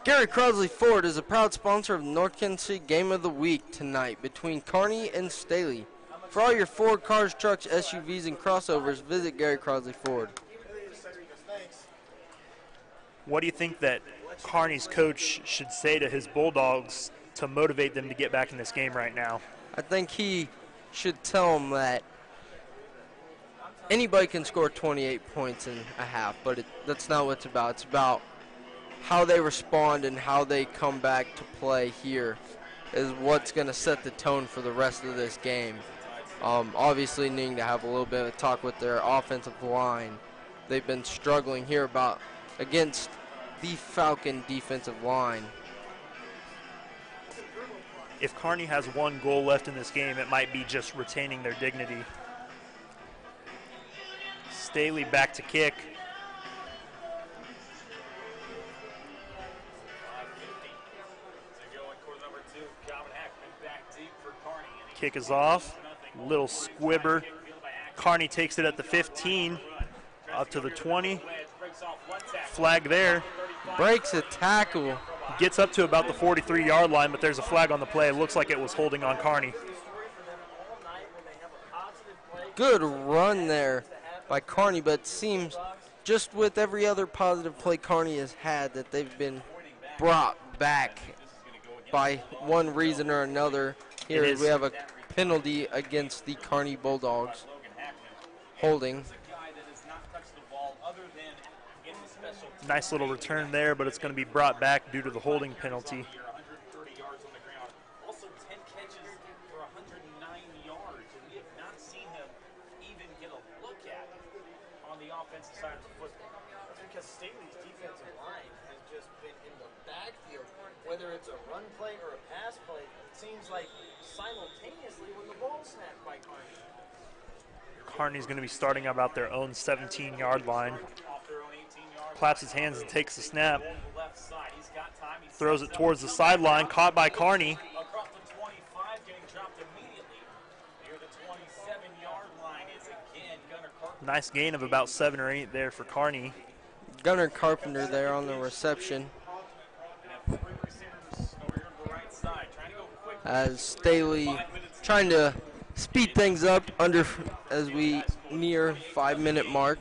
Gary Crosley Ford is a proud sponsor of the North Kansas City Game of the Week tonight between Kearney and Staley. For all your Ford cars, trucks, SUVs, and crossovers, visit Gary Crosley Ford. What do you think that Kearney's coach should say to his Bulldogs to motivate them to get back in this game right now? I think he should tell them that anybody can score 28 points in a half, but that's not what it's about. It's about how they respond and how they come back to play here is what's going to set the tone for the rest of this game. Obviously needing to have a little bit of a talk with their offensive line. They've been struggling here against the Falcon defensive line. If Kearney has one goal left in this game, it might be just retaining their dignity. Staley back to kick. Kick is off. Little squibber. Kearney takes it at the 15, up to the 20. Flag there. Breaks a tackle. Gets up to about the 43-yard line, but there's a flag on the play. It looks like it was holding on Kearney. Good run there by Kearney, but it seems just with every other positive play Kearney has had that they've been brought back by one reason or another. Here we have a penalty against the Kearney Bulldogs. Holding. Nice little return there, but it's going to be brought back due to the holding penalty. Also 10 catches for 109 yards, and we have not seen him even get a look at on the offensive side of the football. That's because Staley's defensive line has just been in the backfield, whether it's a run play or a pass play. It seems like simultaneously when the ball snapped by Kearney. Kearney's going to be starting about their own 17-yard line. Claps his hands and takes the snap. Throws it towards the sideline, caught by Kearney. Across the 25, getting dropped immediately. Near the 27-yard line is again Gunnar Carpenter. Nice gain of about 7 or 8 there for Kearney. Gunnar Carpenter there on the reception. As Staley trying to speed things up as we near 5-minute mark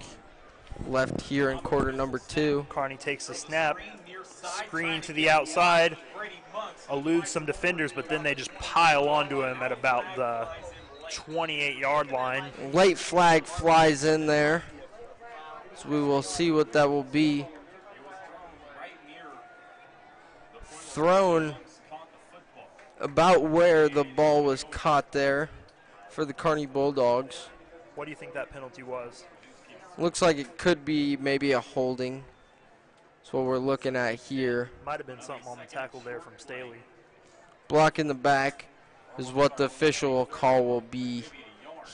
left here in quarter number 2. Kearney takes the snap, screen to the outside, eludes some defenders, but then they just pile onto him at about the 28-yard line. Late flag flies in there, so we will see what that will be. Thrown about where the ball was caught there for the Kearney Bulldogs. What do you think that penalty was? Looks like it could be maybe a holding. That's what we're looking at here. Might have been something on the tackle there from Staley. Block in the back is what the official call will be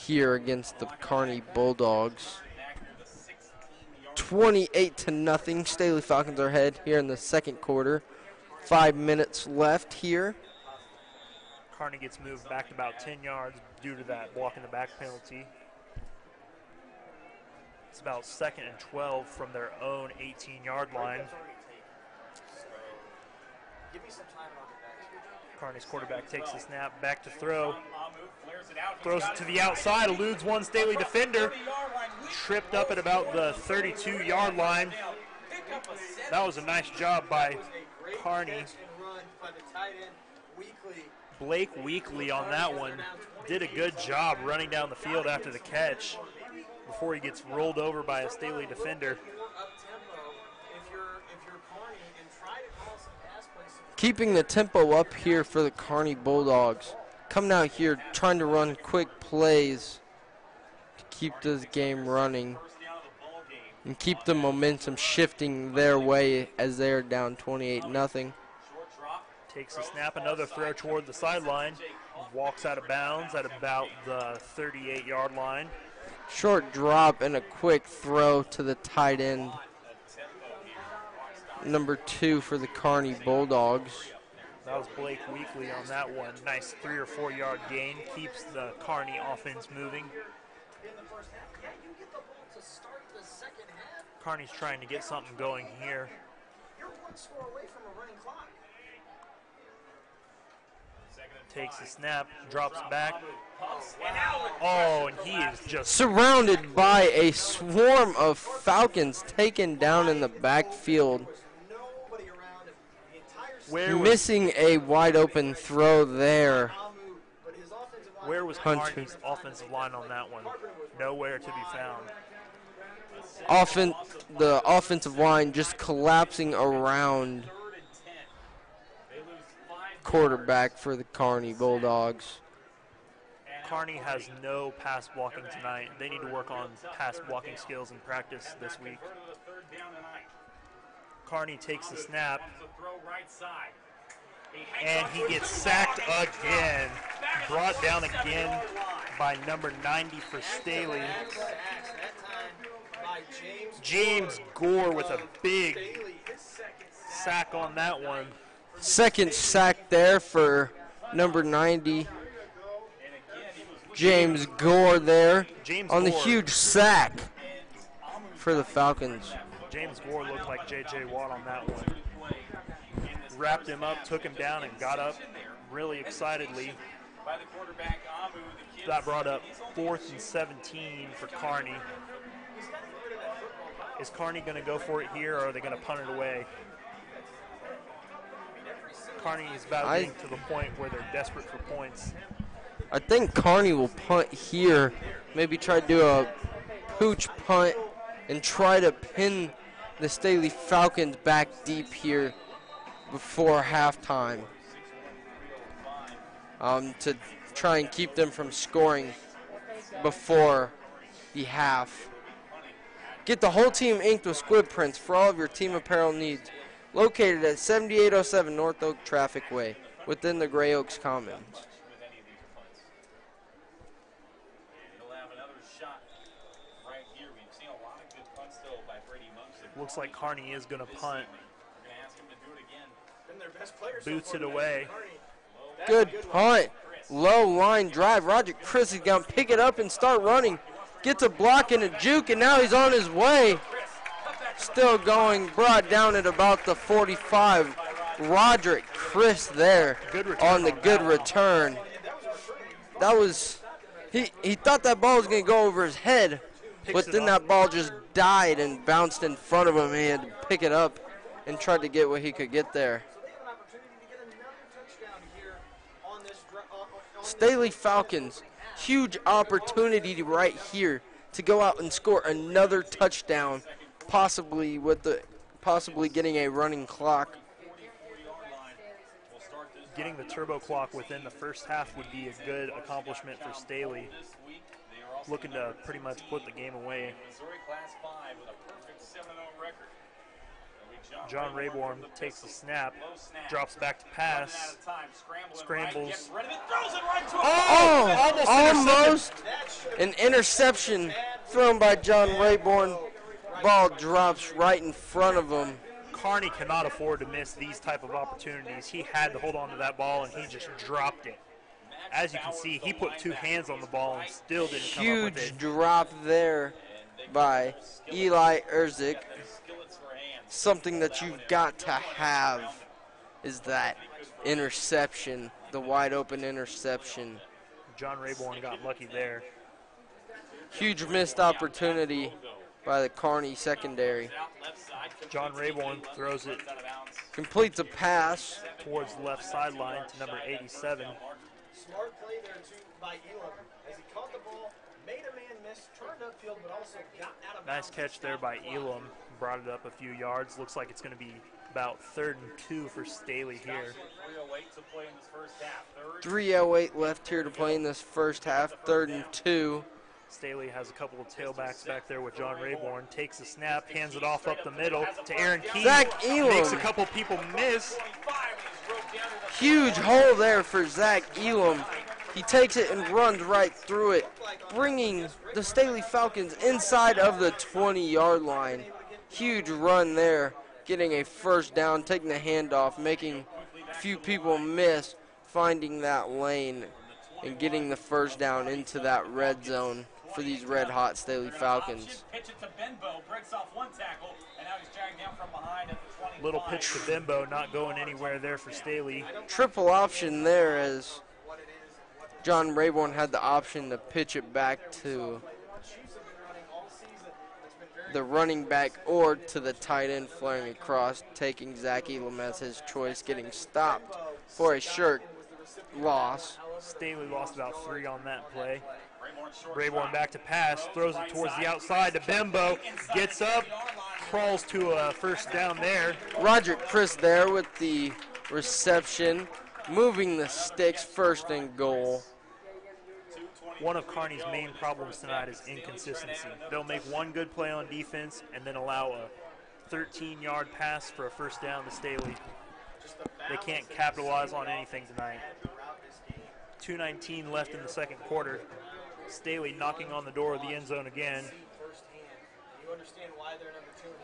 here against the Kearney Bulldogs. 28-0. Staley Falcons are ahead here in the second quarter. 5 minutes left here. Kearney gets moved back to about 10 yards due to that block in the back penalty. It's about 2nd and 12 from their own 18-yard line. Kearney's quarterback takes the snap, back to throw. Throws it to the outside, eludes one Staley defender. Tripped up at about the 32-yard line. That was a nice job by Kearney. Blake Weekly on that one did a good job running down the field after the catch before he gets rolled over by a Staley defender. Keeping the tempo up here for the Kearney Bulldogs. Coming out here trying to run quick plays to keep this game running and keep the momentum shifting their way as they're down 28-0. Takes a snap, another throw toward the sideline. Walks out of bounds at about the 38-yard line. Short drop and a quick throw to the tight end. Number 2 for the Kearney Bulldogs. That was Blake Weekly on that one. Nice 3 or 4 yard gain. Keeps the Kearney offense moving. Kearney's trying to get something going here. Takes the snap, drops back. Oh, and he is just surrounded by a swarm of Falcons taken down in the backfield. Missing a wide open throw there. Where was Kearney's offensive line on that one? Nowhere to be found. The offensive line just collapsing around quarterback for the Kearney Bulldogs. Kearney has no pass blocking tonight. They need to work on pass blocking skills in practice this week. Kearney takes the snap, and he gets sacked again. Brought down again by number 90 for Staley. James Gore with a big sack on that one. Second sack there for number 90. James Gore there James on the Gore. huge sack for the Falcons. James Gore looked like J.J. Watt on that one. Wrapped him up, took him down, and got up really excitedly. That brought up 4th and 17 for Kearney. Is Kearney going to go for it here, or are they going to punt it away? Kearney is about getting to the point where they're desperate for points. I think Kearney will punt here. Maybe try to do a pooch punt and try to pin the Staley Falcons back deep here before halftime to try and keep them from scoring before the half. Get the whole team inked with squid prints for all of your team apparel needs. Located at 7807 North Oak Traffic Way within the Gray Oaks Commons. Looks like Kearney is going to punt. Boots it away. Good punt. Low line drive. Roger Chris is going to pick it up and start running. Gets a block and a juke, and now he's on his way. Still going, brought down at about the 45. Roderick Chris there on the good return. That was, he thought that ball was going to go over his head, but then that ball just died and bounced in front of him. He had to pick it up and tried to get what he could get there. Staley Falcons, huge opportunity right here to go out and score another touchdown, possibly getting a running clock. Getting the turbo clock within the first half would be a good accomplishment for Staley. Looking to pretty much put the game away. John Rayborn takes the snap, drops back to pass, scrambles. Almost an interception thrown by John Rayborn. Ball drops right in front of him. Kearney cannot afford to miss these type of opportunities. He had to hold on to that ball, and he just dropped it. As you can see, he put 2 hands on the ball and still didn't come up with it. Huge drop there by Eli Erzik. Something that you've got to have is that interception, the wide open interception. John Rayborn got lucky there. Huge missed opportunity by the Kearney secondary. John Rayborn throws it. Completes a pass towards the left sideline to number 87. Smart play there too by Elam as he caught the ball, made a man miss, turned upfield, but also got out of bounds. Nice catch there by Elam. Brought it up a few yards. Looks like it's going to be about 3rd and 2 for Staley here. 3:08 left here to play in this first half. 3rd and 2. Staley has a couple of tailbacks back there with John Rayborn. Takes the snap, hands it off up the middle to Aaron Key. Zach Elam. Makes a couple people miss. Huge hole there for Zach Elam. He takes it and runs right through it, bringing the Staley Falcons inside of the 20-yard line. Huge run there, getting a first down, taking the handoff, making a few people miss, finding that lane, and getting the first down into that red zone for these red-hot Staley Falcons. Little pitch to Bimbo, not going anywhere there for Staley. Triple option there as John Rayborn had the option to pitch it back to the running back or to the tight end flaring across, taking Zach Elam as his choice, getting stopped for a short loss. Staley lost about 3 on that play. Rayborn back to pass, throws it towards the outside to Bimbo, gets up, crawls to a first down there. Roger Chris there with the reception, moving the sticks, 1st and goal. One of Kearney's main problems tonight is inconsistency. They'll make one good play on defense and then allow a 13-yard pass for a first down to Staley. They can't capitalize on anything tonight. 2:19 left in the second quarter. Staley knocking on the door of the end zone again.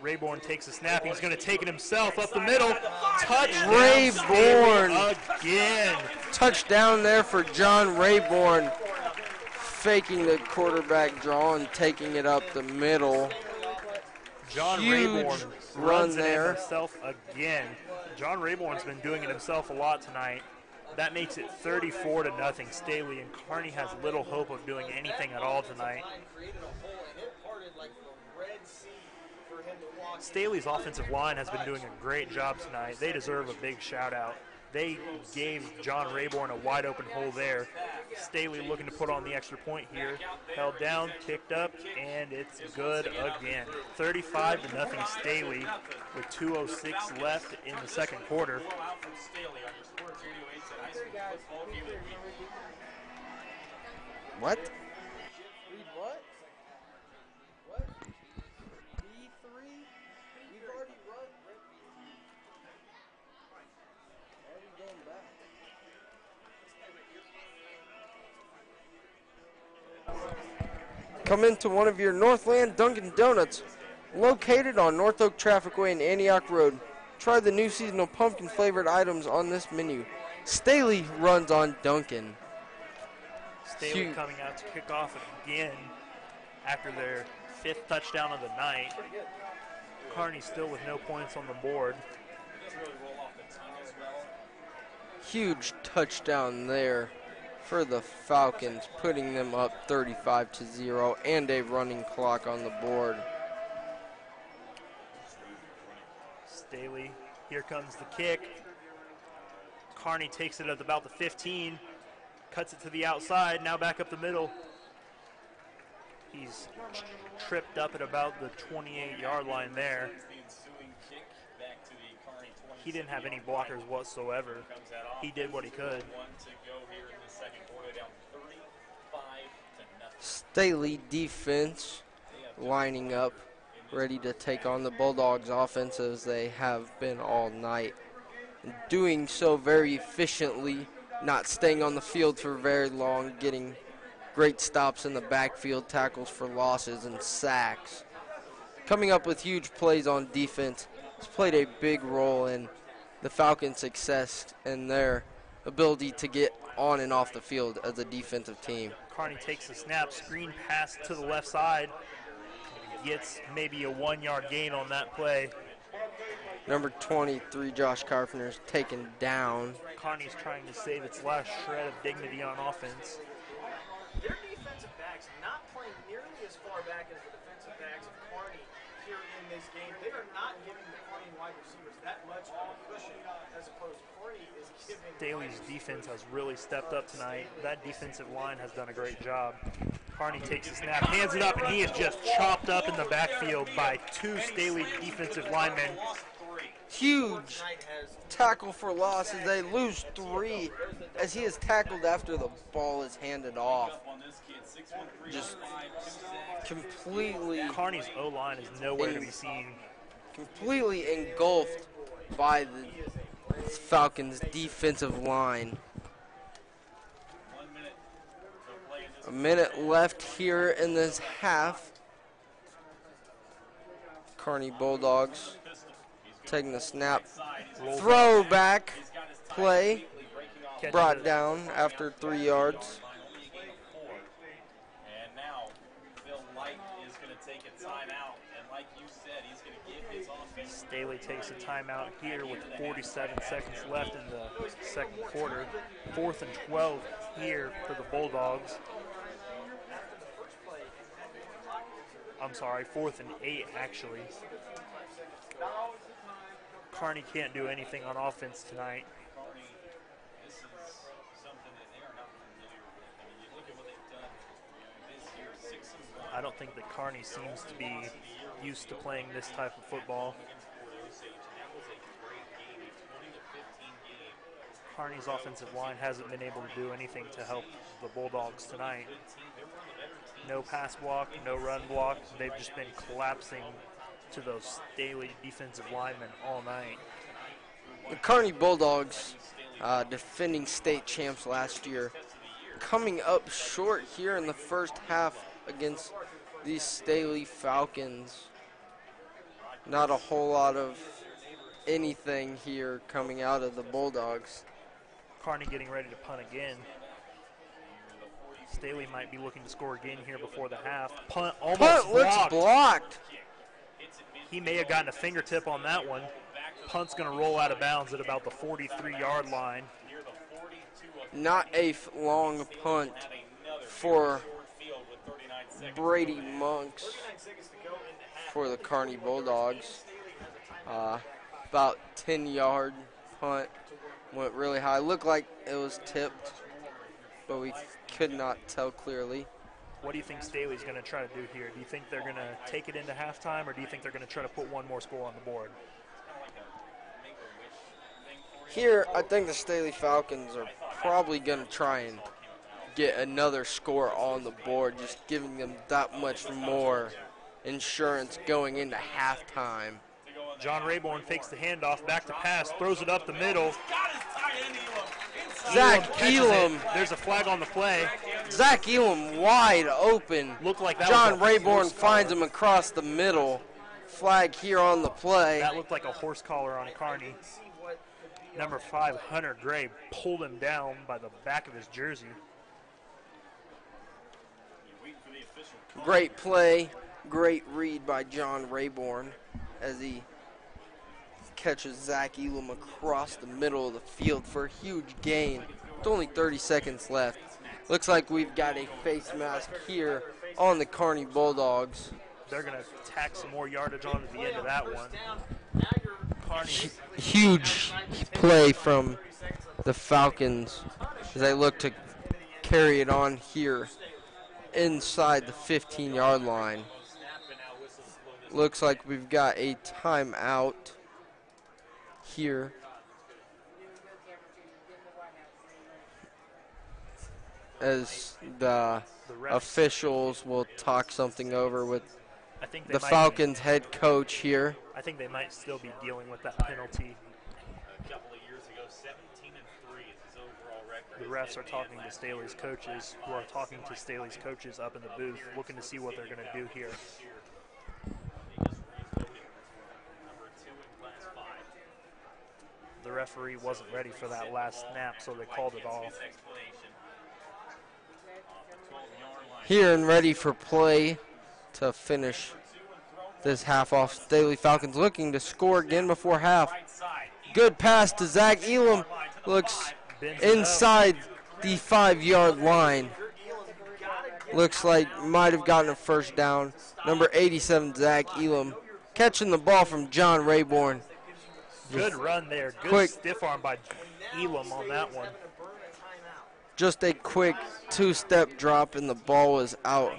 Rayborn takes a snap. He's going to take it himself up the middle. Touchdown, Rayborn again. Touchdown there for John Rayborn. faking the quarterback draw and taking it up the middle. John Huge Rayborn run runs it in there. himself again. John Rayborn's been doing it himself a lot tonight. That makes it 34-0 Staley, and Kearney has little hope of doing anything at all tonight. Staley's offensive line has been doing a great job tonight. They deserve a big shout out. They gave John Rayborn a wide open hole there. Staley looking to put on the extra point here. Held down, kicked up, and it's good again. 35-0 Staley with 2:06 left in the second quarter. What? Read what? What? B3? We've already read Why are we going back? Come into one of your Northland Dunkin' Donuts, located on North Oak Traffic Way and Antioch Road. Try the new seasonal pumpkin flavored items on this menu. Staley runs on Dunkin'. Staley coming out to kick off again after their 5th touchdown of the night. Kearney still with no points on the board. Huge touchdown there for the Falcons, putting them up 35-0 and a running clock on the board. Staley, here comes the kick. Kearney takes it at about the 15, cuts it to the outside, now back up the middle. He's tripped up at about the 28-yard line there. He didn't have any blockers whatsoever. He did what he could. Staley defense lining up, ready to take on the Bulldogs offense as they have been all night. Doing so very efficiently, not staying on the field for very long, getting great stops in the backfield, tackles for losses, and sacks. Coming up with huge plays on defense. Has played a big role in the Falcons' success and their ability to get on and off the field as a defensive team. Kearney takes the snap, screen pass to the left side, gets maybe a 1-yard gain on that play. Number 23, Josh Carpenter's taken down. Kearney's trying to save its last shred of dignity on offense. Their defensive backs not playing nearly as far back as the defensive backs of Kearney here in this game. They are not giving the Kearney wide receivers that much cushion as opposed to Kearney is giving. Staley's defense has really stepped up tonight. That defensive line has done a great job. Kearney takes the snap, hands it up, and he is just chopped up in the backfield by 2 Staley defensive linemen. Huge tackle for loss as they lose 3 as he is tackled after the ball is handed off. Just completely. Kearney's O-line is nowhere to be seen. Completely engulfed by the Falcons' defensive line. A minute left here in this half. Kearney Bulldogs taking the snap. Throwback play brought down after 3 yards. And now Phil Light is going to take a timeout, and like you said, he's going to give his offense. Staley takes a timeout here with 47 seconds left in the second quarter. 4th and 12 here for the Bulldogs. I'm sorry, 4th and 8 actually. Kearney can't do anything on offense tonight. Kearney, this is something that they are not familiar with. I mean, you look at what they've done this year, 6-1. I don't think that Kearney seems to be used to playing this type of football. Kearney's offensive line hasn't been able to do anything to help the Bulldogs tonight. No pass block, no run block. They've just been collapsing to those Staley defensive linemen all night. The Kearney Bulldogs, defending state champs last year, coming up short here in the first half against these Staley Falcons. Not a whole lot of anything here coming out of the Bulldogs. Kearney getting ready to punt again. Staley might be looking to score again here before the half. Punt almost Punt looks blocked. blocked. He may have gotten a fingertip on that one. Punt's going to roll out of bounds at about the 43-yard line. Not a long punt for Brady Monks for the Kearney Bulldogs. About 10-yard punt. Went really high. Looked like it was tipped, but we could not tell clearly. What do you think Staley's going to try to do here? Do you think they're going to take it into halftime, or do you think they're going to try to put one more score on the board? Here, I think the Staley Falcons are probably going to try and get another score on the board, just giving them that much more insurance going into halftime. John Rayborn fakes the handoff, back to pass, throws it up the middle. Zach catches Elam. it. There's a flag on the play. Zach Elam wide open. Looked like that John was a Rayborn horse finds collar. him across the middle. Flag here on the play. That looked like a horse collar on Kearney. Number 5, Hunter Gray, pulled him down by the back of his jersey. Great play, great read by John Rayborn as he catches Zach Elam across the middle of the field for a huge gain. With only 30 seconds left. Looks like we've got a face mask here on the Kearney Bulldogs. They're going to tack some more yardage on at the end of that one. Kearney, Huge play from the Falcons as they look to carry it on here inside the 15-yard line. Looks like we've got a timeout here. As the refs, officials will talk something over with I think they the might Falcons head coach here. I think they might still be dealing with that penalty. A couple of years ago, 17-3 is his overall record. The refs are talking to Staley's coaches, who are talking to Staley's coaches up in the booth, looking to see what they're going to do here. The referee wasn't ready for that last snap, so they called it off. Here and ready for play to finish this half off. Staley Falcons looking to score again before half. Good pass to Zach Elam. Looks inside the 5-yard line. Looks like might have gotten a first down. Number 87, Zach Elam, catching the ball from John Rayborn. Good run there. Good Quick. stiff arm by Elam on that one. Just a quick two-step drop, and the ball was out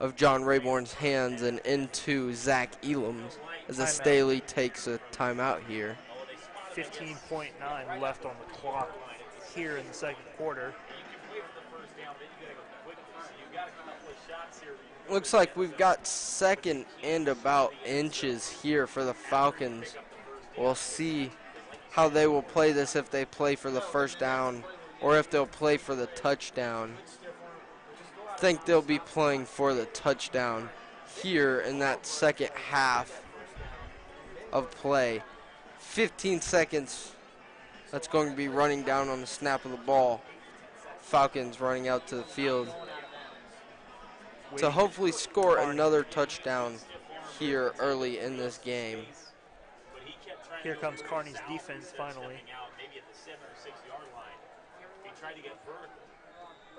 of John Rayborn's hands and into Zach Elam's as the Staley takes a timeout here. 15.9 left on the clock here in the second quarter. Looks like we've got second and about inches here for the Falcons. We'll see how they will play this, if they play for the first down or if they'll play for the touchdown. I think they'll be playing for the touchdown here in that second half of play. 15 seconds. That's going to be running down on the snap of the ball. Falcons running out to the field to hopefully score another touchdown here early in this game. Here comes Kearney's defense finally.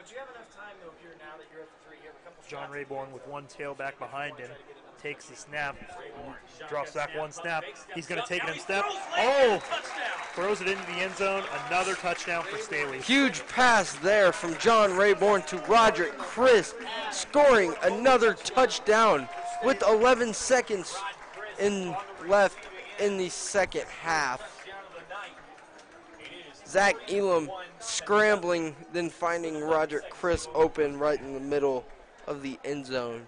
But you have enough time though here now that you're at the 3. You have a couple John Rayborn with one tailback behind him. Takes the snap, drops back one snap. He's going to take it in step. Oh! Throws it into the end zone. Another touchdown for Staley. Huge pass there from John Rayborn to Roderick Chris, scoring another touchdown with 11 seconds left in the second half. Zach Elam scrambling, then finding Roderick Chris open right in the middle of the end zone,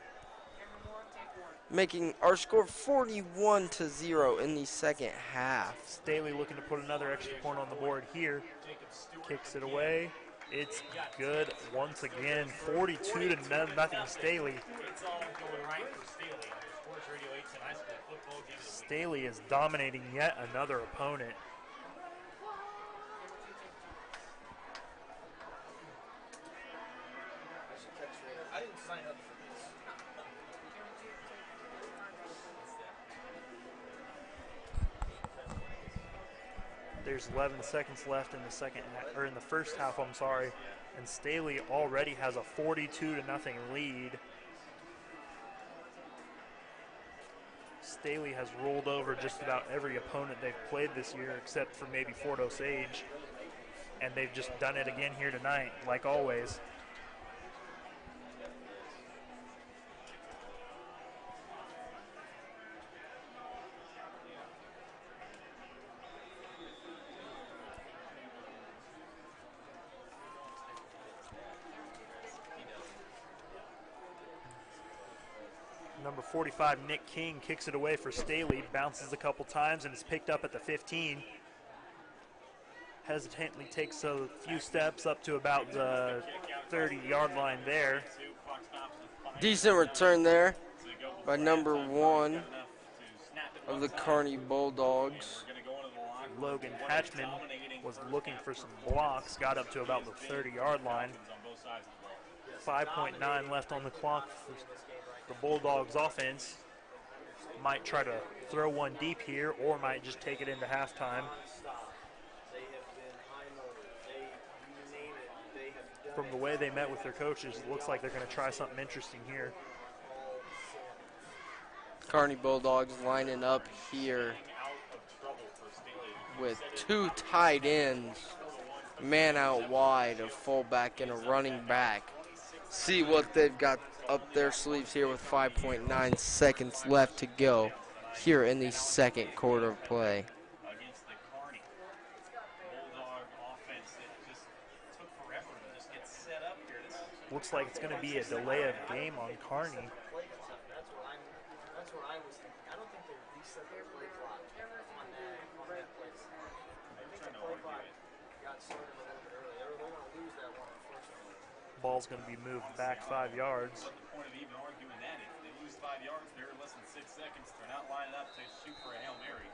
making our score 41-0 in the second half. Staley looking to put another extra point on the board here. Kicks it away. It's good once again. 42-0 Staley. Staley is dominating yet another opponent. There's 11 seconds left in the in the first half, I'm sorry. And Staley already has a 42-0 lead. Staley has rolled over just about every opponent they've played this year except for maybe Fort Osage. And they've just done it again here tonight, like always. Number 45, Nick King, kicks it away for Staley, bounces a couple times, and is picked up at the 15. Hesitantly takes a few steps up to about the 30-yard line there. Decent return there by number 1 of the Kearney Bulldogs. Logan Hatchman was looking for some blocks, got up to about the 30-yard line. 5.9 left on the clock for the Bulldogs offense. Might try to throw one deep here or might just take it into halftime. From the way they met with their coaches, it looks like they're going to try something interesting here. Kearney Bulldogs lining up here with 2 tight ends, man out wide, a fullback and a running back. See what they've got up their sleeves here with 5.9 seconds left to go here in the second quarter of play. Looks like it's going to be a delay of game on Kearney. That's what I was thinking. I don't think they reset their play clock on that play. I think the play clock got started a little bit early. They're going to lose that one, unfortunately. Ball's going to be moved back 5 yards. What's the point of even arguing that? If they lose 5 yards, they're less than 6 seconds. They're not lining up to shoot for a Hail Mary.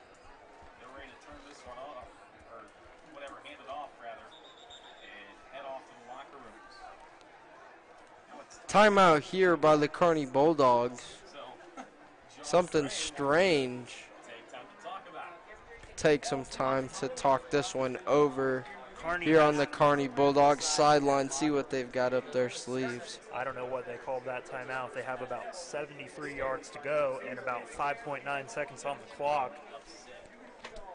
They're ready to turn this one off, or whatever, hand it off, rather, and head off to the locker rooms. Timeout here by the Kearney Bulldogs. Something strange. Take some time to talk this one over here on the Kearney Bulldogs sideline, see what they've got up their sleeves. I don't know what they called that timeout. They have about 73 yards to go and about 5.9 seconds on the clock.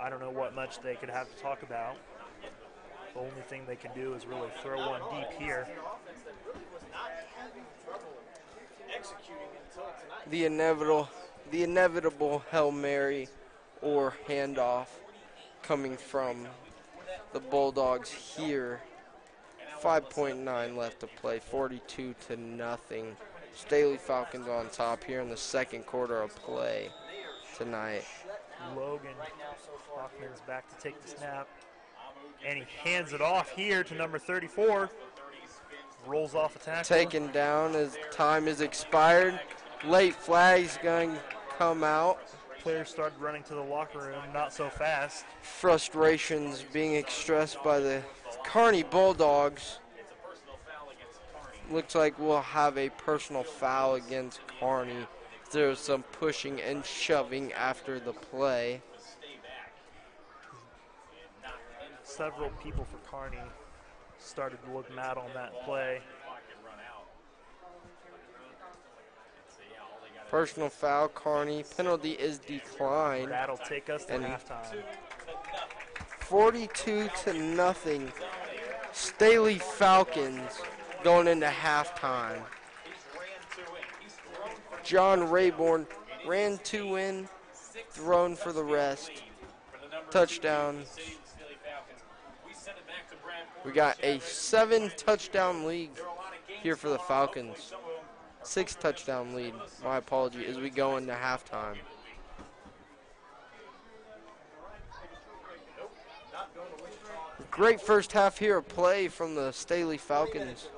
I don't know what much they could have to talk about. The only thing they can do is really throw one deep here. The inevitable Hail Mary or handoff coming from the Bulldogs here. 5.9 left to play, 42-0. Staley Falcons on top here in the second quarter of play tonight. Logan Hoffman's back to take the snap, and he hands it off here to number 34. Rolls off a tackle. Taken down as time is expired. Late flag's going to come out. Players started running to the locker room, not so fast. Frustrations being expressed by the Kearney Bulldogs. Looks like we'll have a personal foul against Kearney. There's some pushing and shoving after the play. Several people for Kearney started to look mad on that play. Personal foul, Kearney. Penalty is declined. That'll take us to halftime. 42-0. Staley Falcons going into halftime. John Rayborn ran 2 in, thrown for the rest. Touchdown. We got a 7-touchdown lead here for the Falcons. 6-touchdown lead, my apology, as we go into halftime. Great first half here of play from the Staley Falcons.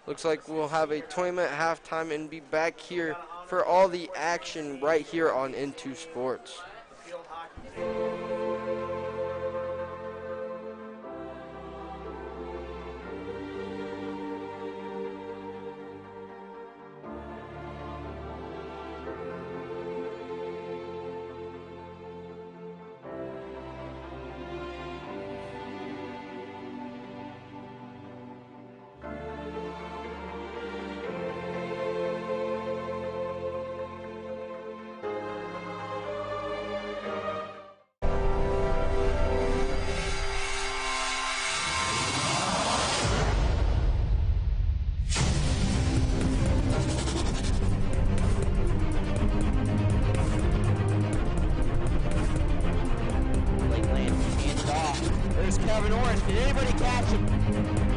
Looks like we'll have a 20-minute halftime and be back here for all the action right here on N2 Sports. of an orange. Did anybody catch him?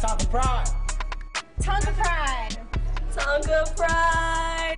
Tonka Pride. Tonka Pride. Tonka Pride.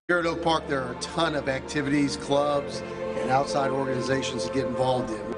Here at Oak Park, there are a ton of activities, clubs, and outside organizations to get involved in.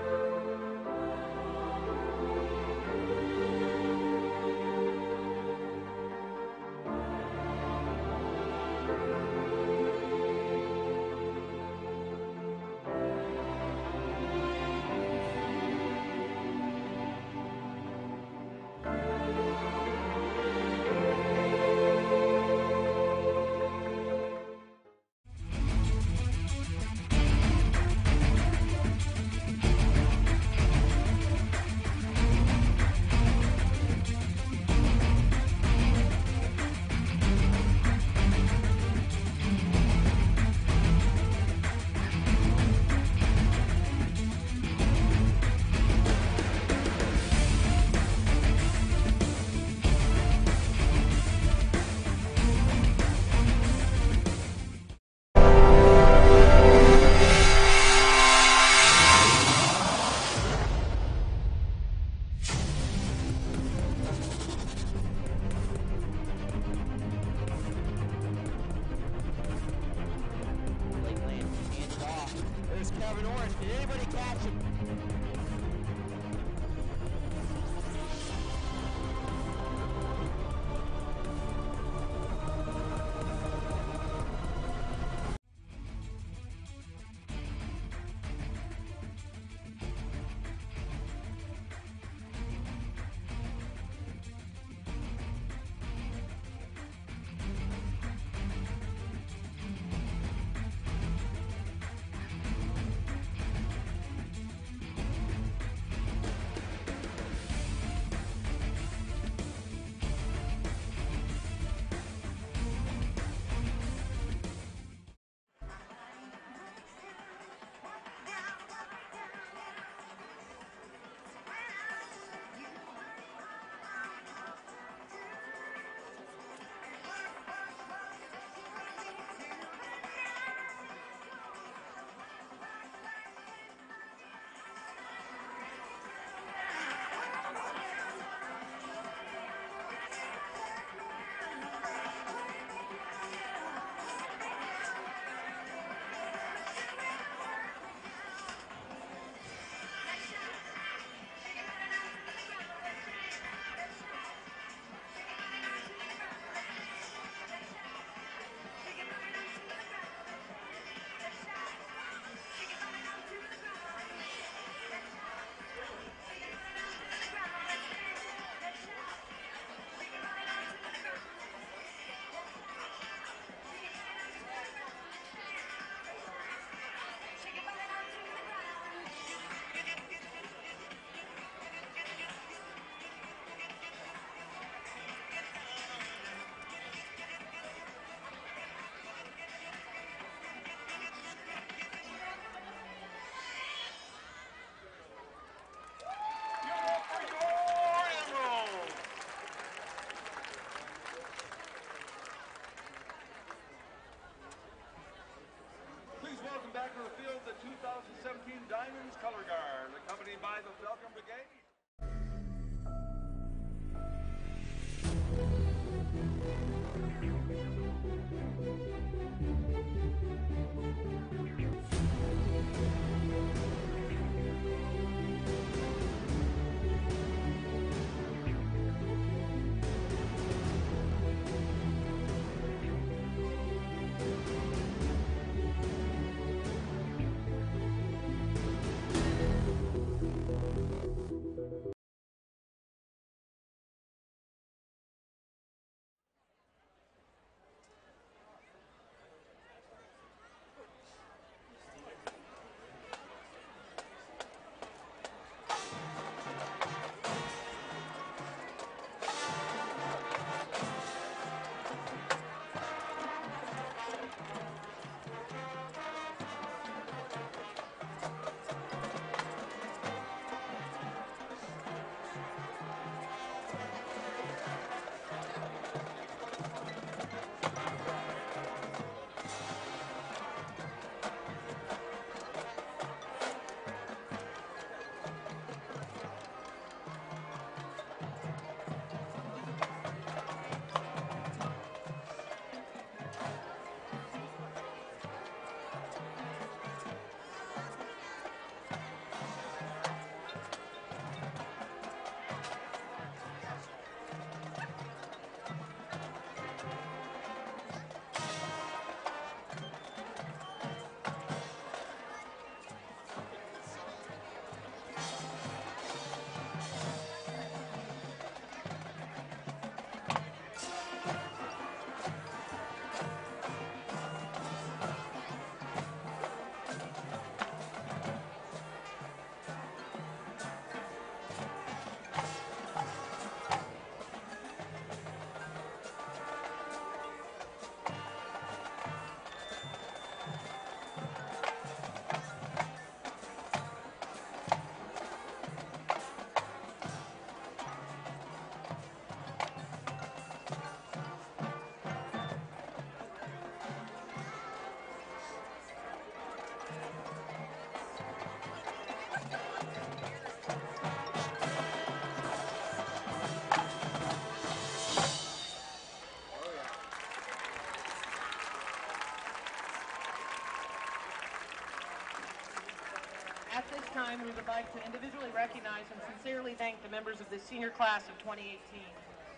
At this time, we would like to individually recognize and sincerely thank the members of the senior class of 2018.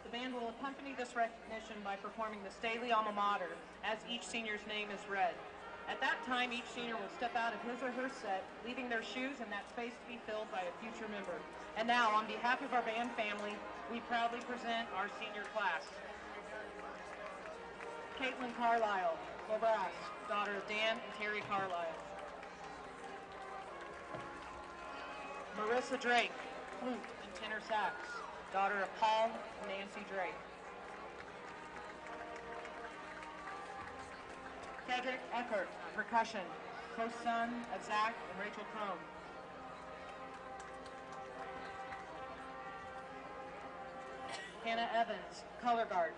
The band will accompany this recognition by performing the Staley alma mater as each senior's name is read. At that time, each senior will step out of his or her set, leaving their shoes and that space to be filled by a future member. And now, on behalf of our band family, we proudly present our senior class. Caitlin Carlisle, brass, daughter of Dan and Terry Carlisle. Marissa Drake, flute and tenor sax, daughter of Paul and Nancy Drake. Cedric Eckert, percussion, co-son of Zach and Rachel Crone. Hannah Evans, color guard,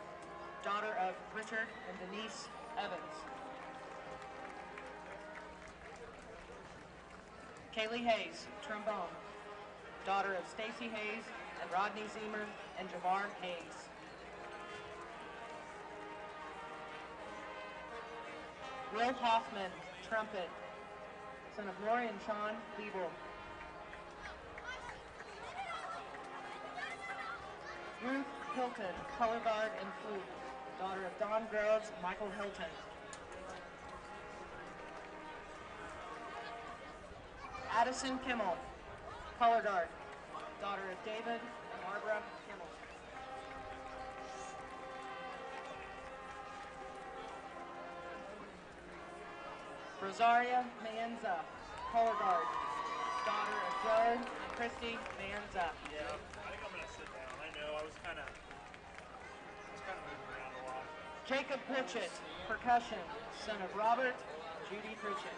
daughter of Richard and Denise Evans. Kaylee Hayes, trombone, daughter of Stacy Hayes and Rodney Zemer and Jamar Hayes. Will Hoffman, trumpet, son of Lori and Sean Liebel. Ruth Hilton, color guard and flute, daughter of Don Groves and Michael Hilton. Addison Kimmel, color guard, daughter of David and Barbara Kimmel. Rosaria Mayenza, color guard, daughter of Joe and Christy Mayenza. Yeah, I think I'm going to sit down. I know, I was kind of moving around a lot. Jacob Pritchett, percussion, son of Robert and Judy Pritchett.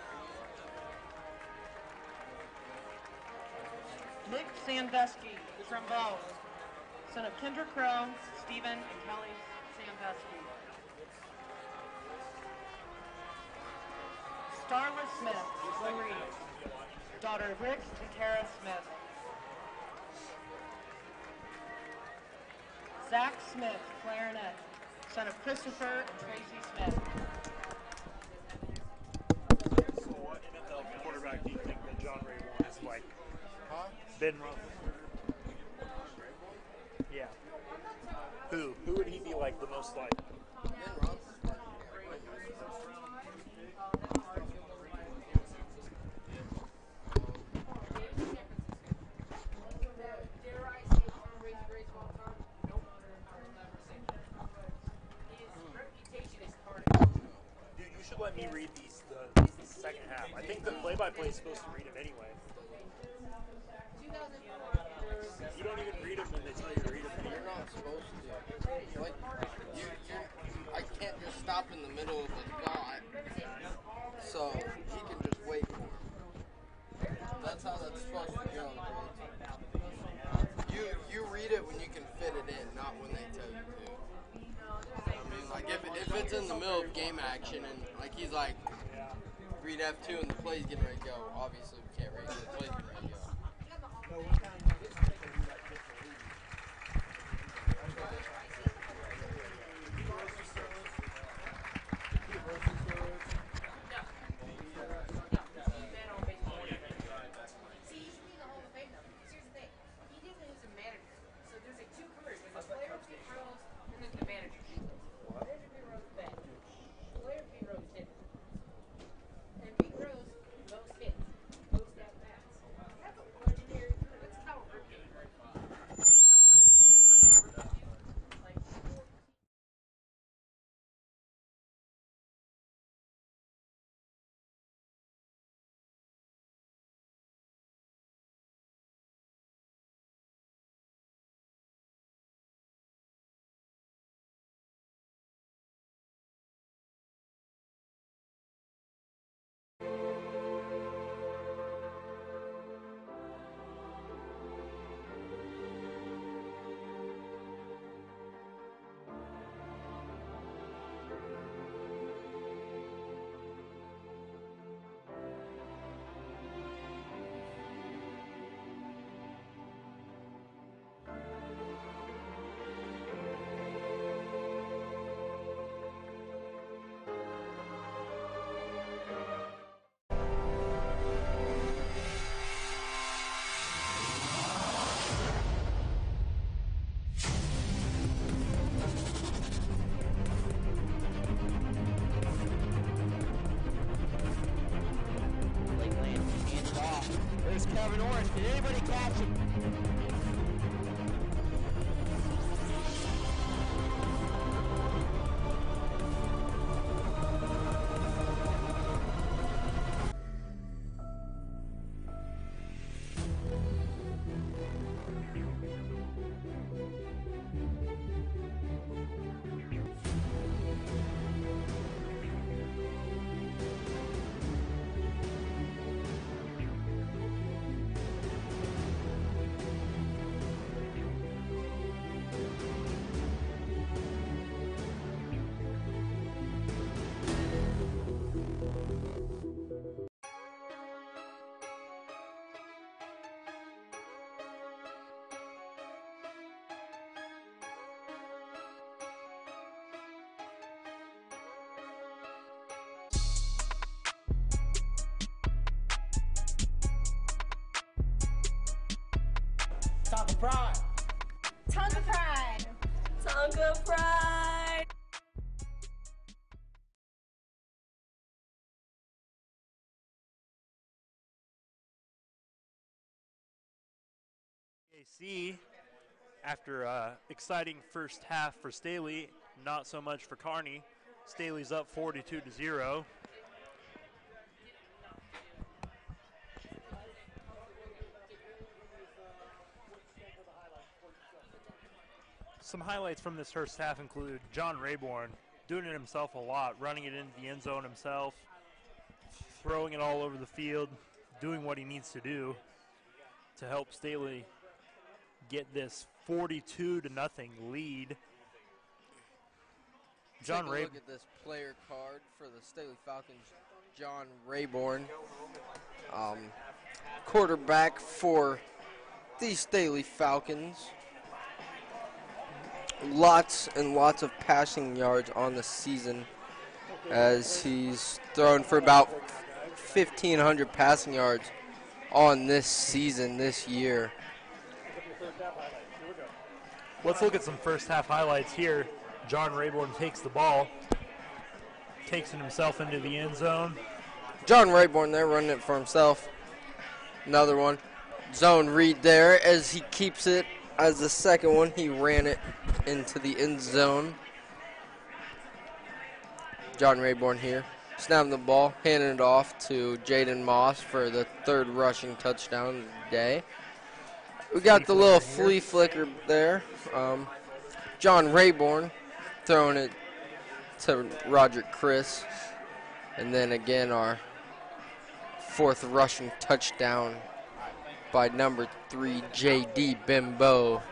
Nick Sandusky, trombone, son of Kendra Crow, Stephen and Kelly Sandusky. Starla Smith, Blue Reed, daughter of Rick and Tara Smith. Zach Smith, clarinet, son of Christopher and Tracy Smith. So what NFL quarterback do you think that John Rayborn is like? Huh? Ben Roethlisberger? Yeah. Who would he be like the most like? Dude, you should let me read the second half. I think the play-by-play is supposed to read it anyway. You don't even read them when they tell you to read them. You're not supposed to. Like, I can't just stop in the middle of a thought, so he can just wait for him. That's how that's supposed to go. You read it when you can fit it in, not when they tell you to. I mean, like if it's in the middle of game action and like he's like, read F2 and the play's getting ready to go. Obviously we can't read it. The play's getting ready to go. There's Kevin Orange. Did anybody catch him? Tonka Pride. Tonka Pride. Tonka Pride. AC, after exciting first half for Staley, not so much for Kearney. Staley's up 42-0. Some highlights from this first half include John Rayborn doing it himself a lot, running it into the end zone himself, throwing it all over the field, doing what he needs to do to help Staley get this 42-0 lead. John Rayborn. Look at this player card for the Staley Falcons. John Rayborn, quarterback for the Staley Falcons. lots and lots of passing yards on the season, as he's thrown for about 1,500 passing yards on this season, this year. Let's look at some first half highlights here. John Rayborn takes the ball, takes it himself into the end zone. John Rayborn there running it for himself. Another one. Zone read there as he keeps it. As the second one, he ran it into the end zone. John Rayborn here. Snapping the ball, handing it off to Jaden Moss for the third rushing touchdown of the day. We got the little flea flicker there. John Rayborn throwing it to Roger Chris. And then again, our fourth rushing touchdown by number 3, J.D. Bimbo.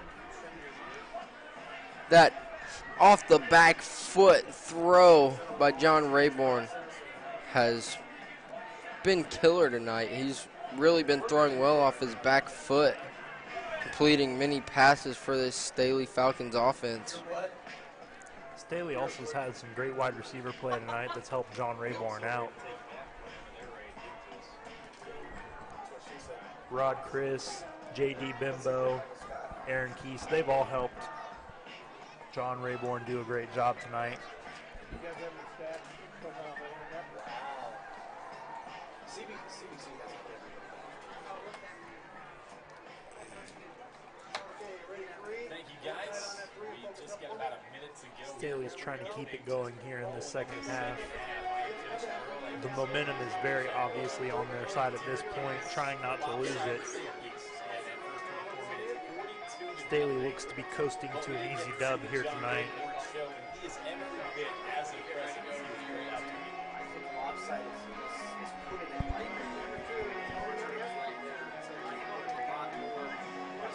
That off the back foot throw by John Rayborn has been killer tonight. He's really been throwing well off his back foot, completing many passes for this Staley Falcons offense. Staley also has had some great wide receiver play tonight that's helped John Rayborn out. Rod Chris, J.D. Bimbo, Aaron Keese, they've all helped John Rayborn do a great job tonight. Thank you, guys. We just got about a minute to go. Staley's trying to keep it going here in the second half. The momentum is very obviously on their side at this point, trying not to lose it. Staley looks to be coasting to an easy dub here tonight.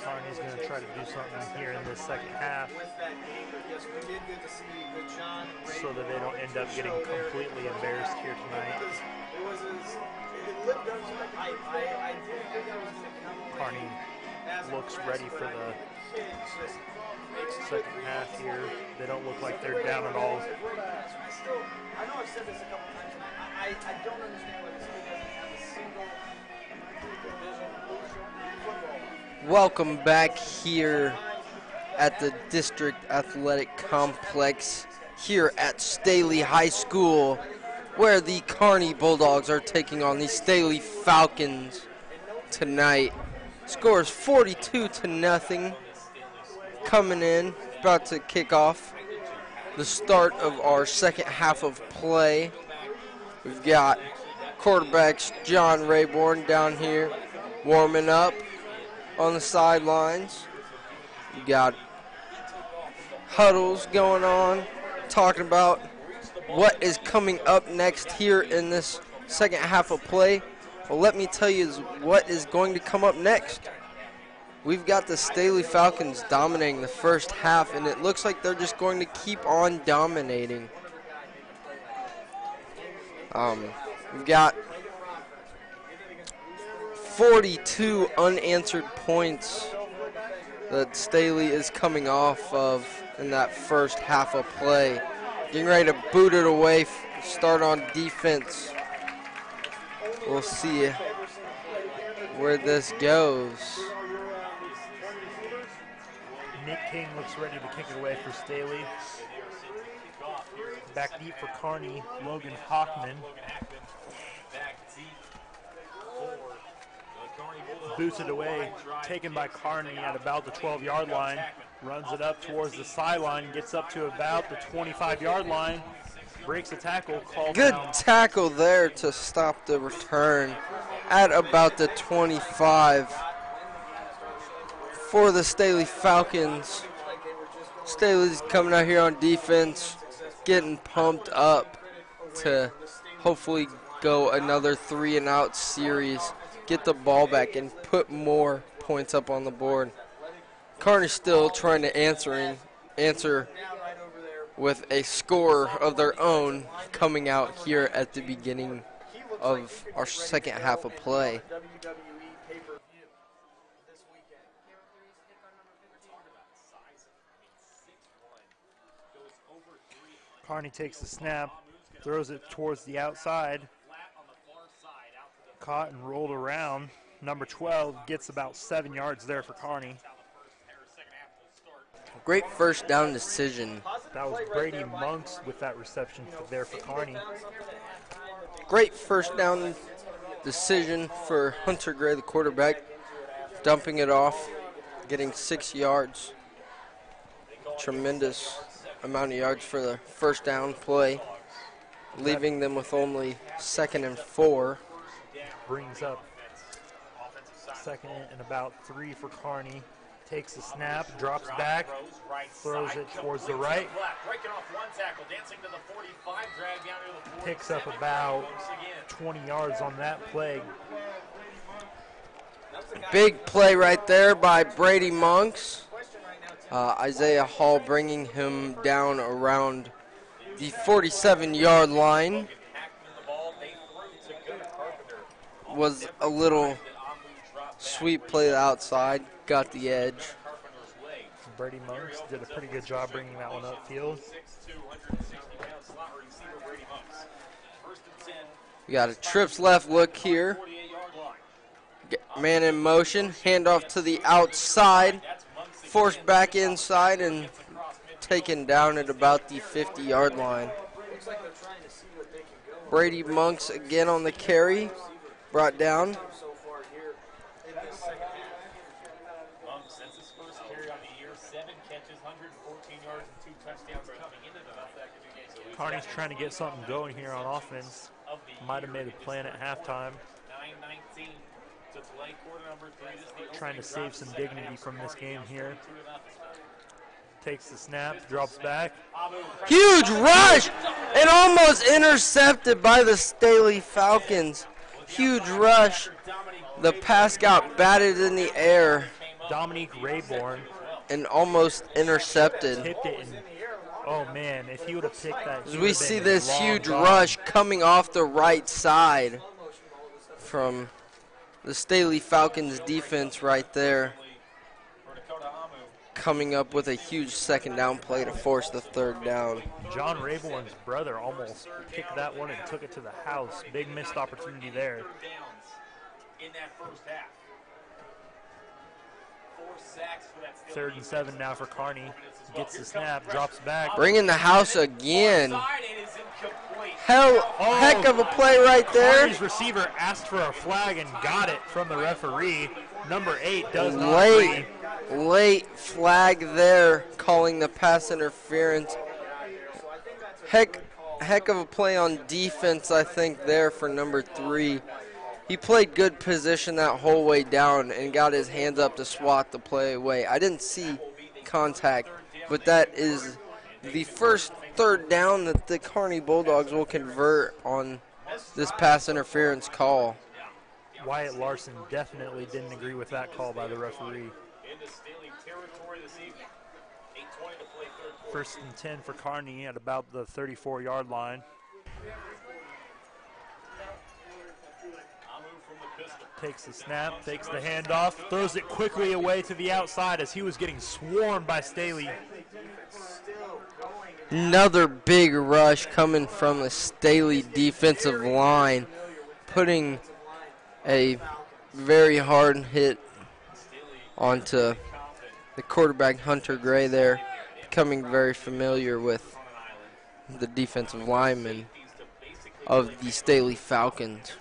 Kearney's going to try to do something here in this second half so that they don't end up getting completely embarrassed here tonight. Kearney looks ready for the second half here. They don't look like they're down at all. I know I've said this a couple times. I don't understand why this team doesn't have a single division football. Welcome back here at the District Athletic Complex here at Staley High School, where the Kearney Bulldogs are taking on the Staley Falcons tonight. Scores 42-0. Coming in, about to kick off the start of our second half of play. We've got quarterbacks John Rayborn down here warming up on the sidelines. You got huddles going on, talking about what is coming up next here in this second half of play. Well, let me tell you what is going to come up next. We've got the Staley Falcons dominating the first half, and it looks like they're just going to keep on dominating. We've got 42 unanswered points that Staley is coming off of in that first half of play. Getting ready to boot it away, start on defense. We'll see where this goes. Nick King looks ready to kick it away for Staley. Back deep for Kearney, Logan Hockman. Boots it away, taken by Kearney at about the 12-yard line. Runs it up towards the sideline, gets up to about the 25-yard line. Breaks a tackle, called Good down. tackle there to stop the return at about the 25 for the Staley Falcons. Staley's coming out here on defense, getting pumped up to hopefully go another 3-and-out series, get the ball back, and put more points up on the board. Kearney still trying to answer with a score of their own coming out here at the beginning of our second half of play. Kearney takes the snap, throws it towards the outside. Caught and rolled around. Number 12 gets about 7 yards there for Kearney. Great first down decision. That was Brady Monks with that reception there for Kearney. Great first down decision for Hunter Gray, the quarterback, dumping it off, getting 6 yards. Tremendous amount of yards for the first down play, leaving them with only 2nd and 4. Brings up 2nd and about 3 for Kearney. Takes the snap, drops back, throws it towards the right. Picks up about 20 yards on that play. Big play right there by Brady Monks. Isaiah Hall bringing him down around the 47-yard line. Was a little sweep play outside, got the edge. Brady Monks did a pretty good job bringing that one upfield. We got a trips left look here. Man in motion, handoff to the outside, forced back inside and taken down at about the 50-yard line. Brady Monks again on the carry, brought down. Kearney's trying to get something going here on offense. Might have made a plan at halftime. Trying to save some dignity from this game here. Takes the snap, drops back. Huge rush and almost intercepted by the Staley Falcons. Huge rush. The pass got batted in the air. Dominique Rayborn. And almost intercepted. Tipped it and, oh man, if he would have picked that. As we see this huge rush coming off the right side from the Staley Falcons defense right there. Coming up with a huge 2nd down play to force the 3rd down. John Rayborn's brother almost kicked that one and took it to the house. Big missed opportunity there. In that first half. 4 sacks for that 3rd and 7 now for Kearney. Gets the snap, drops back. Bringing the house again. Heck of a play right there. Kearney's receiver asked for a flag and got it from the referee. Number 8 does not agree. Late flag there, calling the pass interference. Heck of a play on defense, I think, there for number 3. He played good position that whole way down and got his hands up to swat the play away. I didn't see contact, but that is the first 3rd down that the Kearney Bulldogs will convert on this pass interference call. Wyatt Larson definitely didn't agree with that call by the referee. 1st and 10 for Kearney at about the 34-yard line. Takes the snap, takes the handoff, throws it quickly away to the outside as he was getting swarmed by Staley. Another big rush coming from the Staley defensive line, putting a very hard hit onto the quarterback Hunter Gray there, becoming very familiar with the defensive lineman of the Staley Falcons.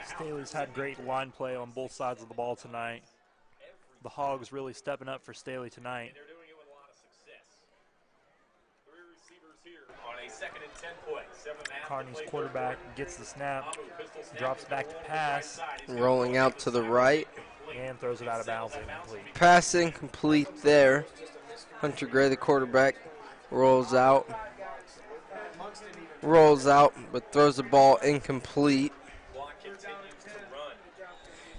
Staley's had great line play on both sides of the ball tonight. The Hogs really stepping up for Staley tonight. Kearney's quarterback gets the snap, drops back to pass. Rolling out to the right. And throws it out of bounds incomplete. Pass incomplete there. Hunter Gray, the quarterback, rolls out, but throws the ball incomplete.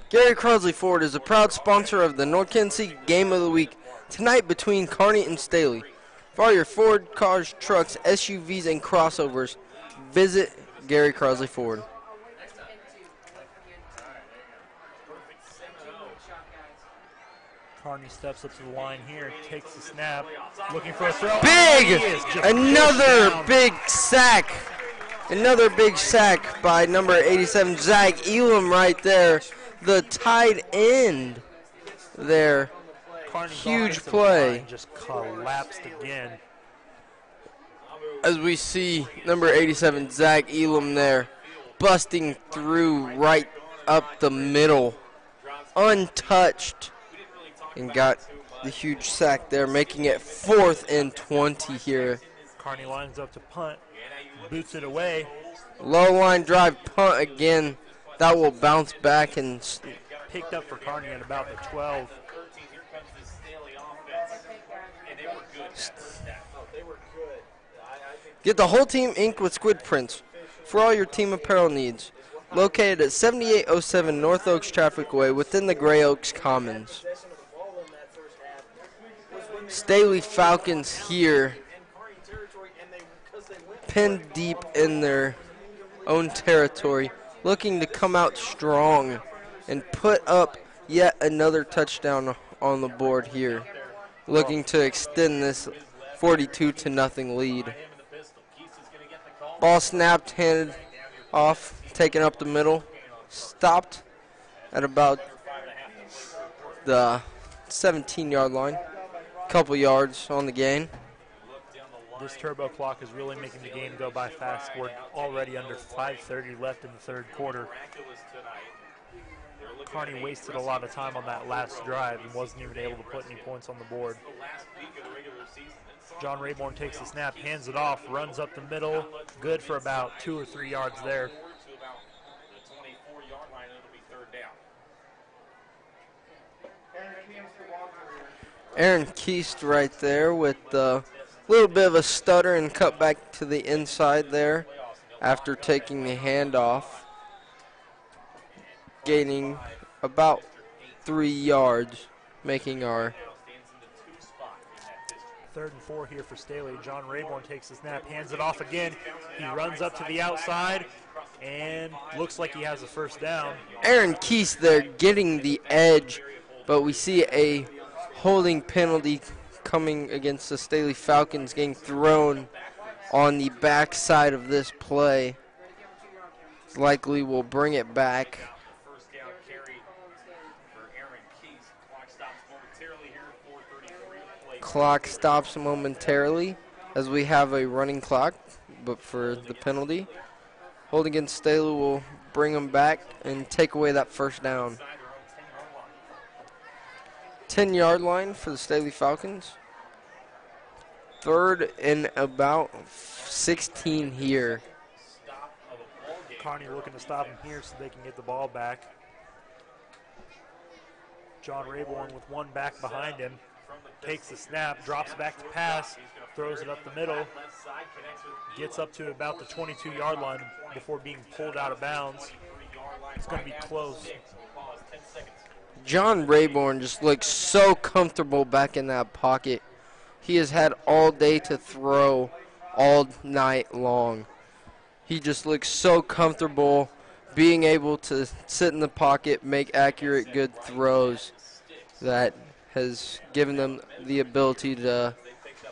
Gary Crosley Ford is a proud sponsor of the North Kansas City Game of the Week tonight between Kearney and Staley. For all your Ford cars, trucks, SUVs, and crossovers, visit Gary Crosley Ford. Kearney steps up to the line here, takes the snap, looking for a throw. Big! Another big sack. Another big sack by number 87, Zach Elam right there. The tight end there. Kearney's huge play. Just collapsed again. As we see number 87, Zach Elam there, busting through right up the middle, untouched, and got the huge sack there, making it 4th and 20 here. Kearney lines up to punt, boots it away. Low line drive punt again. That will bounce back and picked up for Kearney at about the 12. Get the whole team inked with squid prints for all your team apparel needs. Located at 7807 North Oaks Traffic Way within the Gray Oaks Commons. Staley Falcons here, pinned deep in their own territory, looking to come out strong and put up yet another touchdown on the board here, looking to extend this 42-0 lead. Ball snapped, handed off, taken up the middle, stopped at about the 17-yard line, couple yards on the gain. This turbo clock is really making the game go by fast. We're already under 5:30 left in the third quarter. Kearney wasted a lot of time on that last drive and wasn't even able to put any points on the board. John Rayborn takes the snap, hands it off, runs up the middle, good for about 2 or 3 yards there. Aaron Keast right there with a little bit of a stutter and cut back to the inside there after taking the handoff, gaining about 3 yards, making our 3rd and 4 here for Staley. John Rayborn takes the snap, hands it off again. He runs up to the outside and looks like he has a first down. Aaron Keast there getting the edge, but we see a holding penalty coming against the Staley Falcons, getting thrown on the back side of this play. Likely will bring it back. Clock stops momentarily as we have a running clock, but for the penalty. Holding against Staley will bring them back and take away that first down. 10-yard line for the Staley Falcons. 3rd and about 16 here. Kearney looking to stop him here so they can get the ball back. John Rayborn with one back behind him. Takes the snap, drops back to pass, throws it up the middle, gets up to about the 22-yard line before being pulled out of bounds. It's going to be close. John Rayborn just looks so comfortable back in that pocket. He has had all day to throw all night long. He just looks so comfortable being able to sit in the pocket, make accurate, good throws that has given them the ability to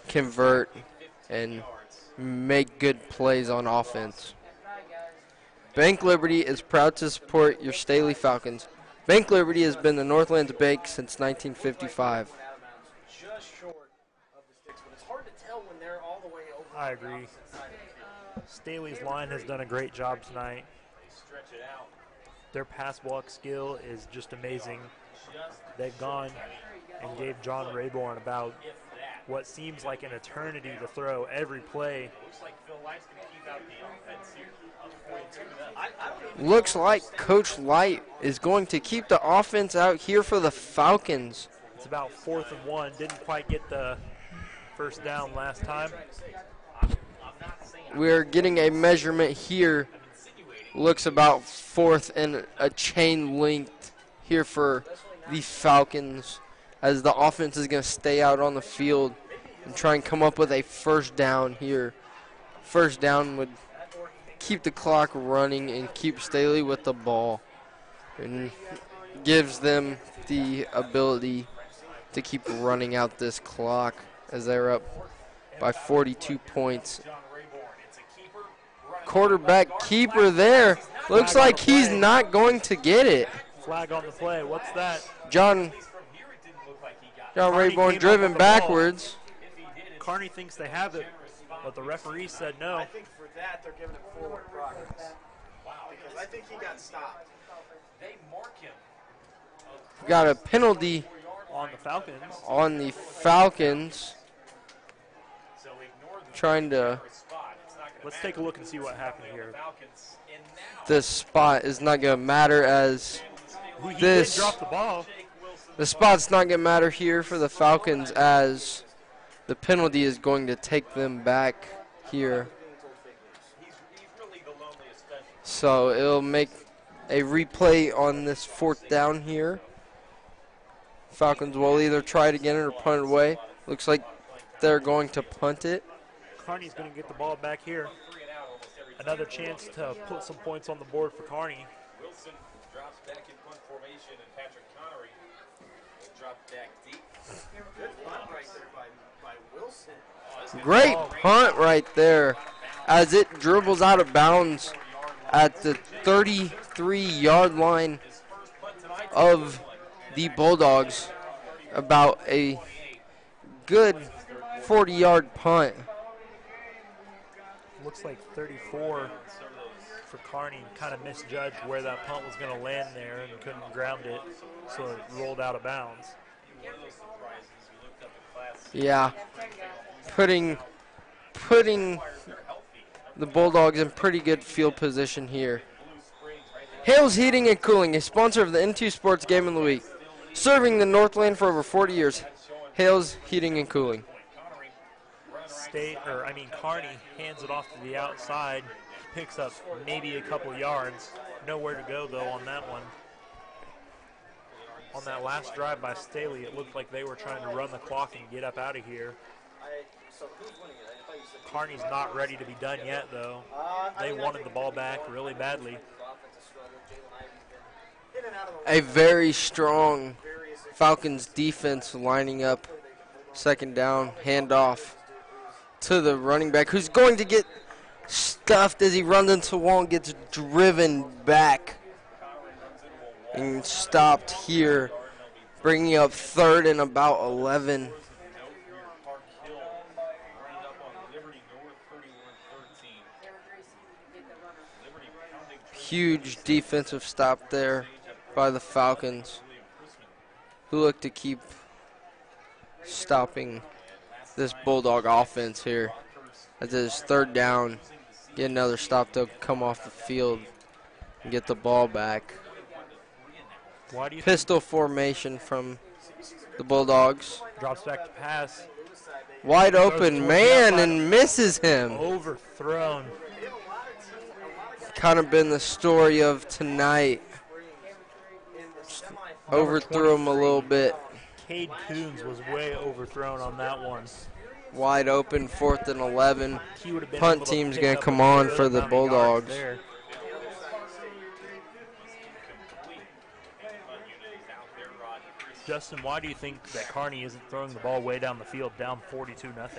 convert and make good plays on offense. Bank Liberty is proud to support your Staley Falcons. Bank Liberty has been the Northland's bank since 1955. I agree. Staley's line has done a great job tonight. Their pass block skill is just amazing. They've gone and gave John Rayborn about what seems like an eternity to throw every play. Looks like Coach Light is going to keep the offense out here for the Falcons. It's about 4th and 1. Didn't quite get the first down last time. We're getting a measurement here. Looks about 4th and a chain linked here for the Falcons, as the offense is going to stay out on the field and try and come up with a first down here. First down would keep the clock running and keep Staley with the ball, and gives them the ability to keep running out this clock as they're up by 42 points. Quarterback keeper there. Looks like he's not going to get it. Flag on the play. What's that? John Rayborn driven backwards. Kearney thinks they have it, but the referee said no. I think for that they're giving him forward progress. Because I think he got stopped. They mark him. Got a penalty on the Falcons. Trying to. Let's take a look and see what happened here. This spot is not going to matter as this. He did drop the ball. The spot's not going to matter here for the Falcons as the penalty is going to take them back here. So it'll make a replay on this 4th down here. Falcons will either try it again or punt it away. Looks like they're going to punt it. Kearney's going to get the ball back here. Another chance to put some points on the board for Kearney. Wilson drops back in punt formation, and Patrick Connery will drop back deep. Good punt right there by Wilson. Great punt right there as it dribbles out of bounds at the 33-yard line of the Bulldogs. About a good 40-yard punt. Looks like 34 for Kearney. Kind of misjudged where that punt was going to land there and couldn't ground it, so it rolled out of bounds. Yeah, putting the Bulldogs in pretty good field position here. Hales Heating and Cooling, a sponsor of the N2 Sports Game of the Week, serving the Northland for over 40 years. Hales Heating and Cooling. Kearney hands it off to the outside, picks up maybe a couple yards. Nowhere to go, though, on that one. On that last drive by Staley, it looked like they were trying to run the clock and get up out of here. Kearney's not ready to be done yet, though. They wanted the ball back really badly. A very strong Falcons defense lining up. 2nd down, handoff to the running back, who's going to get stuffed as he runs into the wall and gets driven back and stopped here, bringing up 3rd and about 11. Huge defensive stop there by the Falcons, who look to keep stopping this Bulldog offense here. As it is 3rd down, get another stop to come off the field and get the ball back. Pistol formation from the Bulldogs. Drops back to pass. Wide open man and misses him. Overthrown. Kind of been the story of tonight. Overthrew him a little bit. Cade Coons was way overthrown on that one. Wide open, 4th and 11. Punt team's going to come on for the Bulldogs. Justin, why do you think that Kearney isn't throwing the ball way down the field, down 42-0?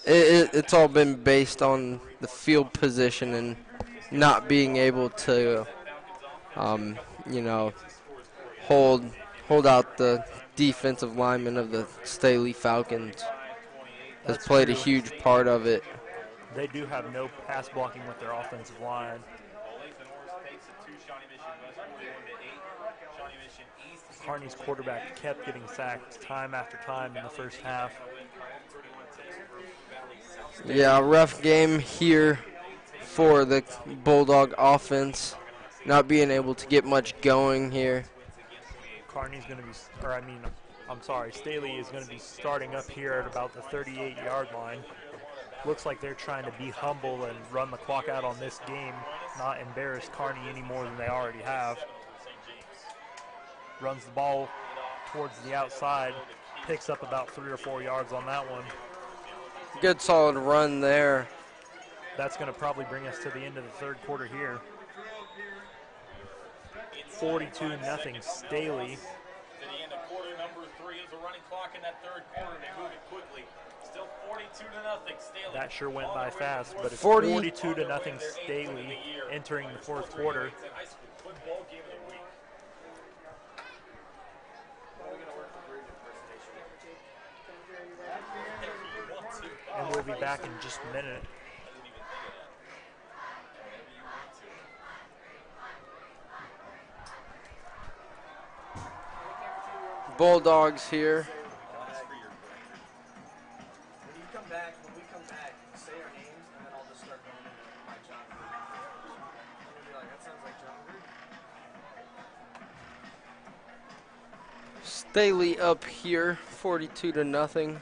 It's all been based on the field position and not being able to, hold out the defensive lineman of the Staley Falcons. Has played a huge part of it. They do have no pass blocking with their offensive line. Kearney's quarterback kept getting sacked time after time in the first half. Yeah, rough game here for the Bulldog offense. Not being able to get much going here. Kearney's going to be, Staley is going to be starting up here at about the 38-yard line. Looks like they're trying to be humble and run the clock out on this game, not embarrass Kearney any more than they already have. Runs the ball towards the outside, picks up about 3 or 4 yards on that one. Good solid run there. That's going to probably bring us to the end of the 3rd quarter here. 42-0 Staley. 3 is the running clock in that third quarter. They move it quickly. Still 42-0. Staley. That sure went by fast, but it's 40 42-0 Staley entering the fourth quarter. High school football game of the week. And we'll be back in just a minute. Bulldogs here. When we come back, say our names, and then I'll just start going into my John Gruden. I'm gonna be like, that sounds like John Gruden. Staley up here, 42-0.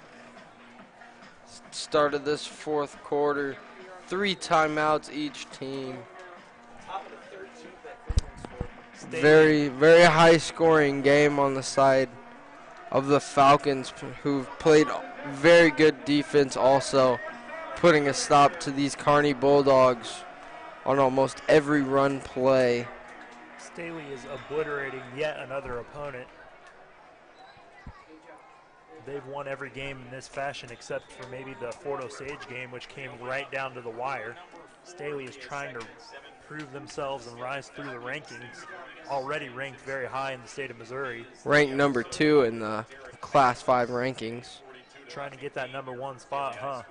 Started this fourth quarter. 3 timeouts each team. Top of the third, too, that Cleveland scored. Very, very high scoring game on the side of the Falcons, who've played very good defense also, putting a stop to these Kearney Bulldogs on almost every run play. Staley is obliterating yet another opponent. They've won every game in this fashion except for maybe the Fort Osage game, which came right down to the wire. Staley is trying to prove themselves and rise through the rankings, already ranked very high in the state of Missouri. Ranked number 2 in the Class 5 rankings. Trying to get that number 1 spot, huh?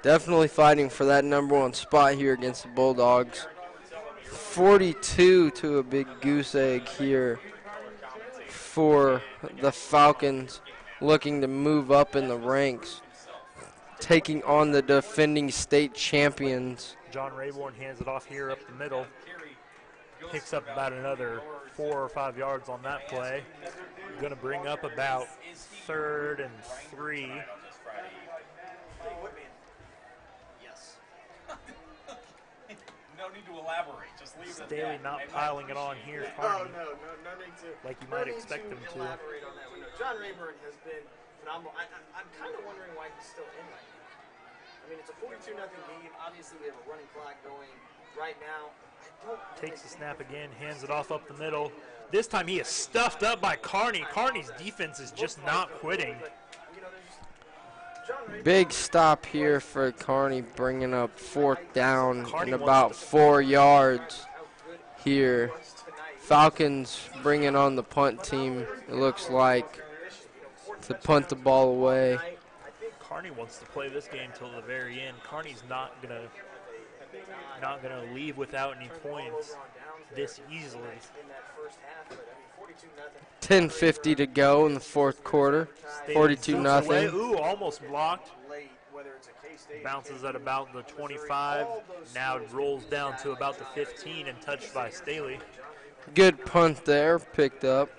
Definitely fighting for that number 1 spot here against the Bulldogs. 42 to a big goose egg here for the Falcons, looking to move up in the ranks, taking on the defending state champions. John Rayborn hands it off here up the middle. Picks up about another 4 or 5 yards on that play. Going to bring up about 3rd and 3. Yes. No need to elaborate. Just leave it. Staley not piling it on here. Oh, no need to. Like you might expect him to. Elaborate on that one. No, John Rayburn has been phenomenal. I'm kind of wondering why he's still in right now. I mean, it's a 42-0 game. Obviously, we have a running clock going right now. Takes the snap again, hands it off up the middle. This time he is stuffed up by Kearney. Kearney's defense is just not quitting. Big stop here for Kearney, bringing up 4th down and about 4 yards here. Falcons bringing on the punt team, it looks like, to punt the ball away. Kearney wants to play this game till the very end. Kearney's not gonna leave without any points this easily. 10:50 to go in the fourth quarter. 42-0. Ooh, almost blocked. Bounces at about the 25. Now rolls down to about the 15 and touched by Staley. Good punt there, picked up.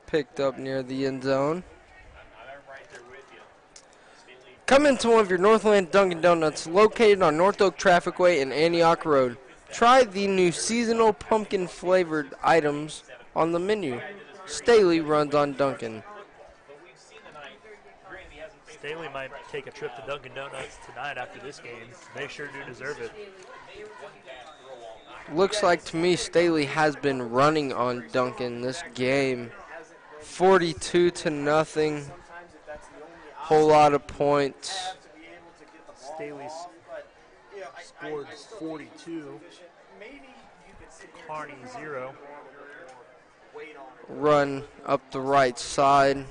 Picked up near the end zone. Come into one of your Northland Dunkin' Donuts located on North Oak Trafficway and Antioch Road. Try the new seasonal pumpkin flavored items on the menu. Staley runs on Dunkin'. Staley might take a trip to Dunkin' Donuts tonight after this game. They sure do deserve it. Looks like to me Staley has been running on Dunkin' this game. 42-0. Whole lot of points. Staley scored 42. Kearney 0. Run up the right side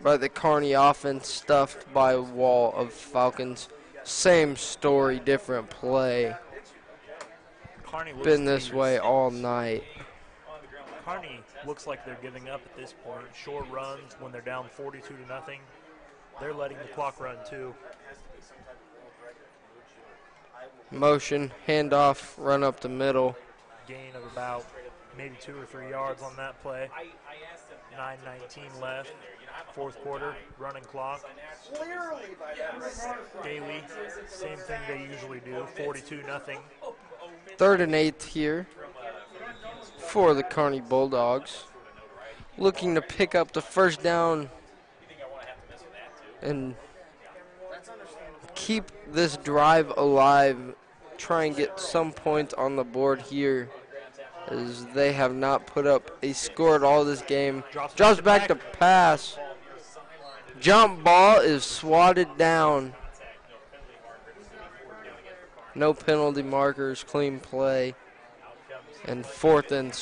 by the Kearney offense, stuffed by a wall of Falcons. Same story, different play. Been this way all night. Kearney looks like they're giving up at this point. Short runs when they're down 42-0. They're letting the clock run too. Motion, handoff, run up the middle. Gain of about maybe 2 or 3 yards on that play. 9:19 left. Fourth quarter, running clock. Staley, same thing they usually do, 42-0. 3rd and 8 here for the Kearney Bulldogs. Looking to pick up the first down and keep this drive alive. Try and get some points on the board here as they have not put up a score at all this game. Drops back to pass. Jump ball is swatted down. No penalty markers, clean play. And 4th and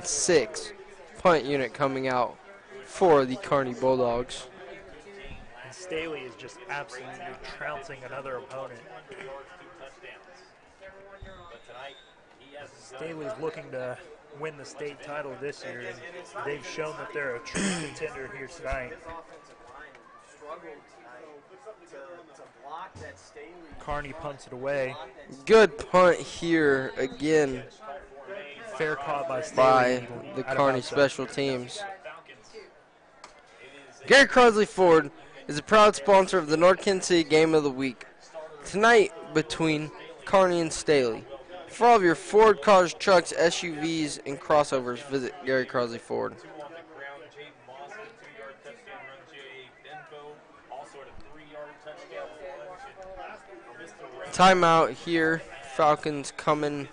6. Punt unit coming out for the Kearney Bulldogs. And Staley is just absolutely trouncing another opponent. Staley's looking to win the state title this year, and they've shown that they're a true contender here tonight. Kearney punts it away. Good punt here again. Fair caught by Staley. By the Kearney special teams. Gary Crosley Ford is a proud sponsor of the North Kansas City Game of the Week. Tonight between Kearney and Staley. For all of your Ford cars, trucks, SUVs, and crossovers, visit Gary Crosley Ford. Timeout here. Falcons coming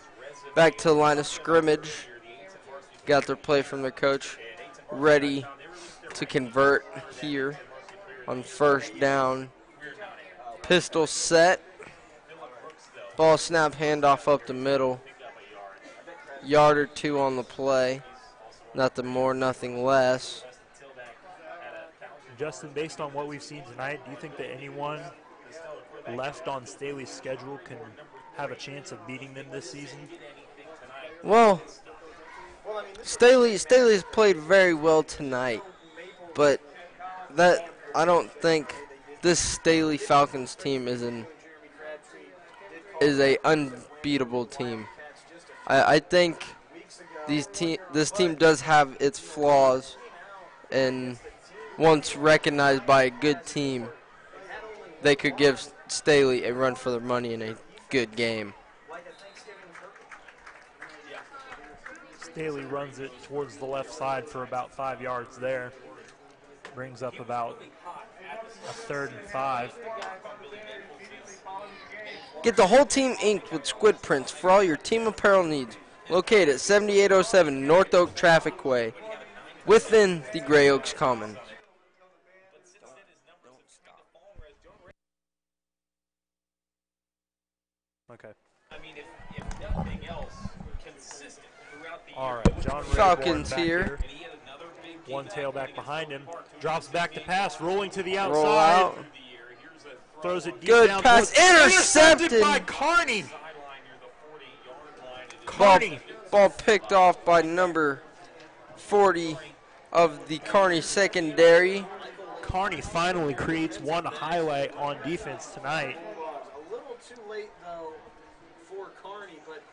back to the line of scrimmage. Got their play from their coach. Ready to convert here on 1st down. Pistol set. Ball snap, handoff up the middle. Yard or 2 on the play. Nothing more, nothing less. Justin, based on what we've seen tonight, do you think that anyone left on Staley's schedule can have a chance of beating them this season? Well, Staley's played very well tonight, but that I don't think this Staley Falcons team is a unbeatable team. I think this team does have its flaws, and once recognized by a good team, they could give Staley a run for their money in a good game. Staley runs it towards the left side for about 5 yards there. Brings up about a 3rd and 5. Get the whole team inked with squid prints for all your team apparel needs. Located at 7807 North Oak Traffic Way within the Gray Oaks Commons. Okay. I mean, if nothing else, consistent throughout the All right, John Falcons here. One tailback behind him. Drops back to pass, rolling to the outside. Roll out. Throws it deep Good down. pass, intercepted by Kearney. Ball picked off by number 40 of the Kearney secondary. Kearney finally creates one highlight on defense tonight. A little too late, though, for Kearney, but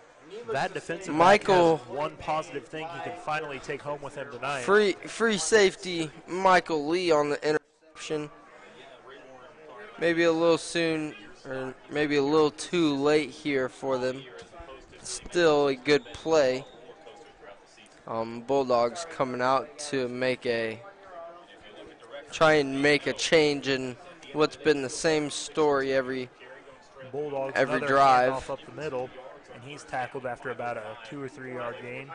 that defensive Michael back has one positive thing he can finally take home with him tonight. Free safety Michael Lee on the interception. Maybe a little soon, or maybe a little too late here for them. Still a good play. Bulldogs coming out to try and make a change in what's been the same story every Bulldogs drive. Off up the middle, and he's tackled after about a 2 or 3 yard gain.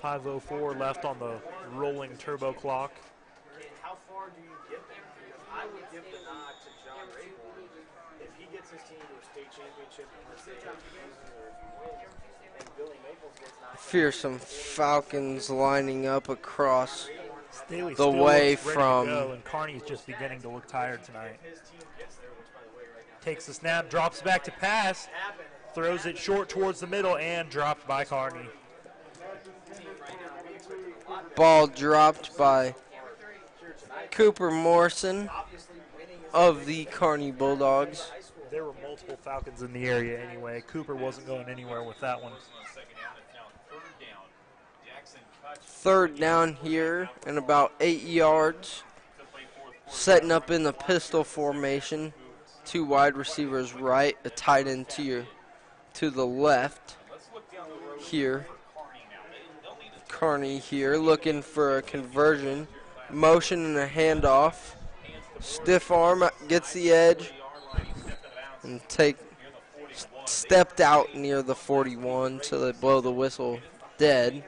5:04 left on the rolling turbo clock. How far do you get there? Because I would give the nod to John Rayborn if he gets his team to a state championship in the state, or if he wins, and Billy Maples gets knocked. Fearsome Falcons lining up across Staley the way looks ready from. to go, and Kearney's just beginning to look tired tonight. Takes the snap, drops back to pass, throws it short towards the middle, and dropped by Kearney. Ball dropped by Cooper Morrison of the Kearney Bulldogs. There were multiple Falcons in the area anyway. Cooper wasn't going anywhere with that one. 3rd down here and about 8 yards. Setting up in the pistol formation. 2 wide receivers right, a tight end to the left here. Kearney here looking for a conversion. Motion and a handoff. Stiff arm, gets the edge. And stepped out near the 41, so they blow the whistle dead.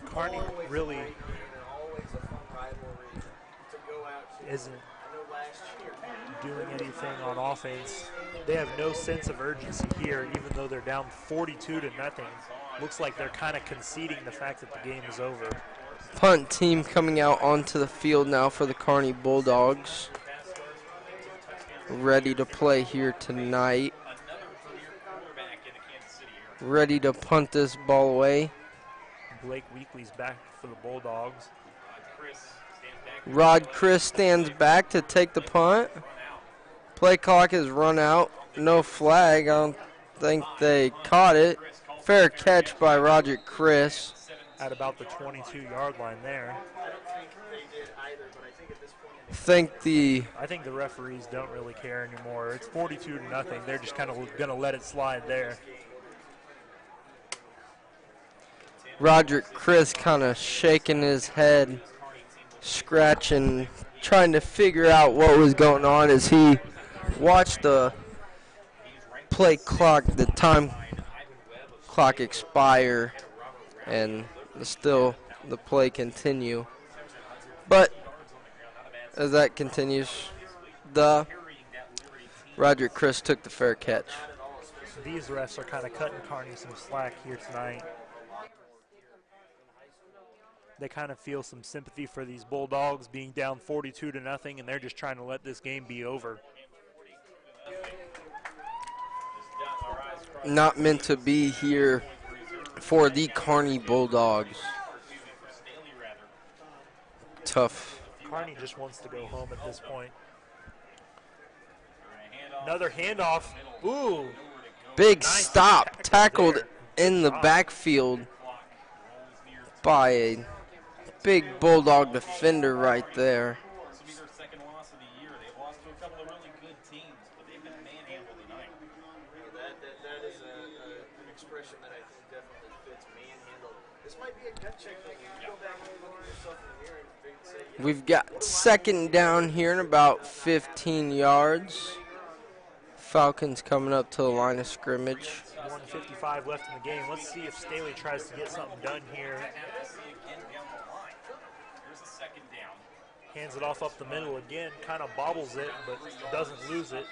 Kearney really isn't doing anything on offense. They have no sense of urgency here, even though they're down 42-0. Looks like they're kind of conceding the fact that the game is over. Punt team coming out onto the field now for the Kearney Bulldogs. Ready to play here tonight. Ready to punt this ball away. Blake Weekly's back for the Bulldogs. Rod Chris stands back to take the punt. Play clock has run out. No flag. I don't think they caught it. Fair catch by Roger Chris. At about the 22-yard line there. I think the referees don't really care anymore. It's 42-0. They're just kind of going to let it slide there. Roger Chris kind of shaking his head, scratching, trying to figure out what was going on as he watched the play clock, the time clock expire, and still the play continue. But as that continues, Roger Chris took the fair catch. These refs are kind of cutting Kearney some slack here tonight. They kind of feel some sympathy for these Bulldogs being down 42-0, and they're just trying to let this game be over. Not meant to be here for the Kearney Bulldogs. Tough. Kearney just wants to go home at this point. Another handoff. Ooh. Big Nice stop. Tackled there. in the backfield by a big Bulldog defender right there. That is an expression that I think definitely fits manhandle. This might be a gut check. You go back and look at yourself in the mirror and say, yeah. We've got second down here in about 15 yards. Falcons coming up to the line of scrimmage. 1:55 left in the game. Let's see if Staley tries to get something done here. Hands it off up the middle again, kind of bobbles it, but doesn't lose it.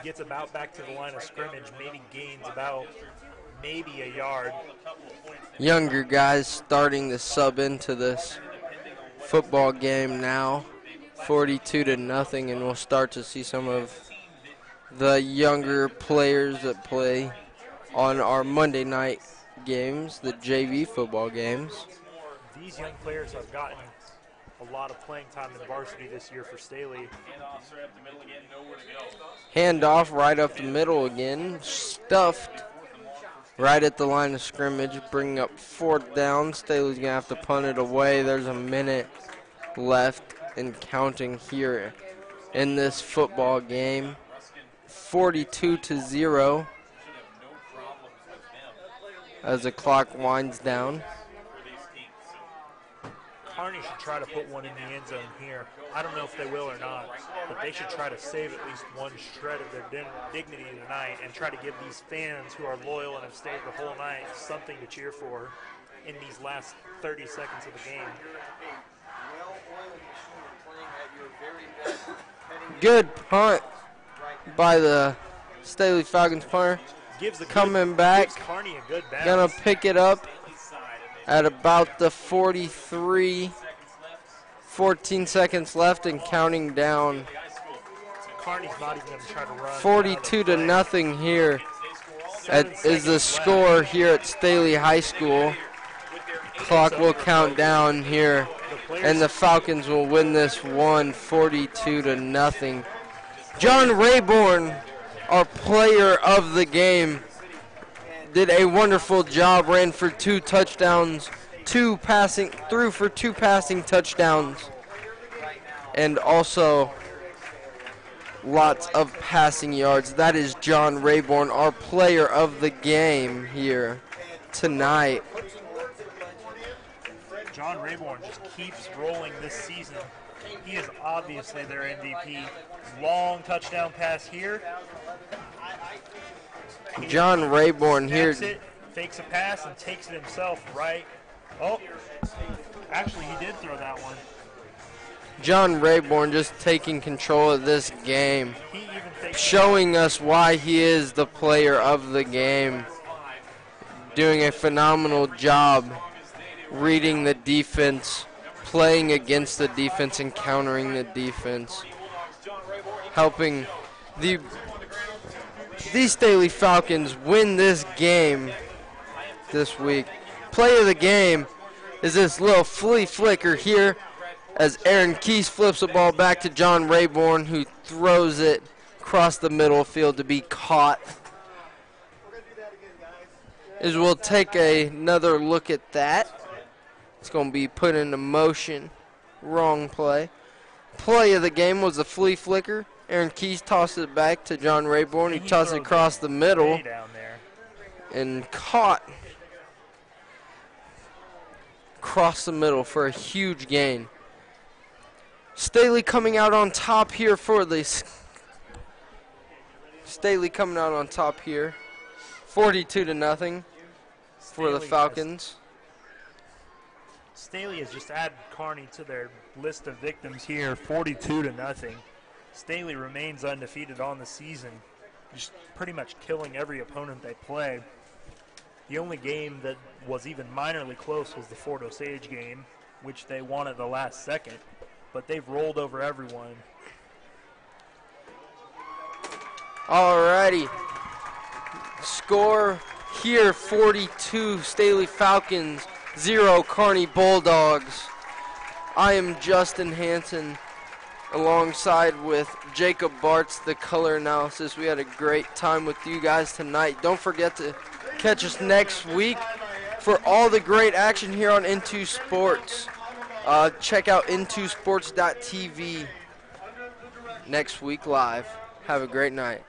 Gets about back to the line of scrimmage, maybe gains about a yard. Younger guys starting to sub into this football game now. 42-0, and we'll start to see some of the younger players that play on our Monday night games, the JV football games. These young players have gotten a lot of playing time in varsity this year for Staley. Handoff right up the middle again, stuffed right at the line of scrimmage, bringing up fourth down. Staley's going to have to punt it away. There's a minute left and counting here in this football game. 42-0 as the clock winds down. Kearney should try to put one in the end zone here. I don't know if they will or not, but they should try to save at least one shred of their dignity tonight and try to give these fans who are loyal and have stayed the whole night something to cheer for in these last 30 seconds of the game. Good punt by the Staley Falcons punter. Coming back, Kearney a good bounce. gonna pick it up at about the 43. 14 seconds left and counting down. Kearney's not even gonna try to run. 42-0 here is the score here at Staley High School. Clock will count down here, and the Falcons will win this one 42-0. John Rayborn, our player of the game, did a wonderful job, ran for 2 touchdowns, threw for 2 passing touchdowns, and also lots of passing yards. That is John Rayborn, our player of the game here tonight. John Rayborn just keeps rolling this season. He is obviously their MVP. Long touchdown pass here. John Rayborn here. It, fakes a pass and takes it himself right. Oh, actually he did throw that one. John Rayborn just taking control of this game, showing us why he is the player of the game, doing a phenomenal job reading the defense, playing against the defense and countering the defense, helping the Staley Falcons win this game this week. Play of the game is this little flea flicker here as Aaron Keys flips the ball back to John Rayborn, who throws it across the middle field to be caught. As we'll take another look at that. It's going to be put into motion. Wrong play. Play of the game was the flea flicker. Aaron Keys tossed it back to John Rayborn, who tossed it across the middle and caught across the middle for a huge gain. Staley coming out on top here for this. Staley coming out on top here, 42-0 for the Falcons. Staley has just added Kearney to their list of victims here, 42-0. Staley remains undefeated on the season, just pretty much killing every opponent they play. The only game that was even minorly close was the Fort Osage game, which they won at the last second, but they've rolled over everyone. Alrighty. Score here, 42 Staley Falcons, 0 Kearney Bulldogs. I am Justin Hansen alongside with Jacob Bartz, the color analysis. We had a great time with you guys tonight. Don't forget to catch us next week for all the great action here on Into Sports. Check out intosports.tv next week live. Have a great night.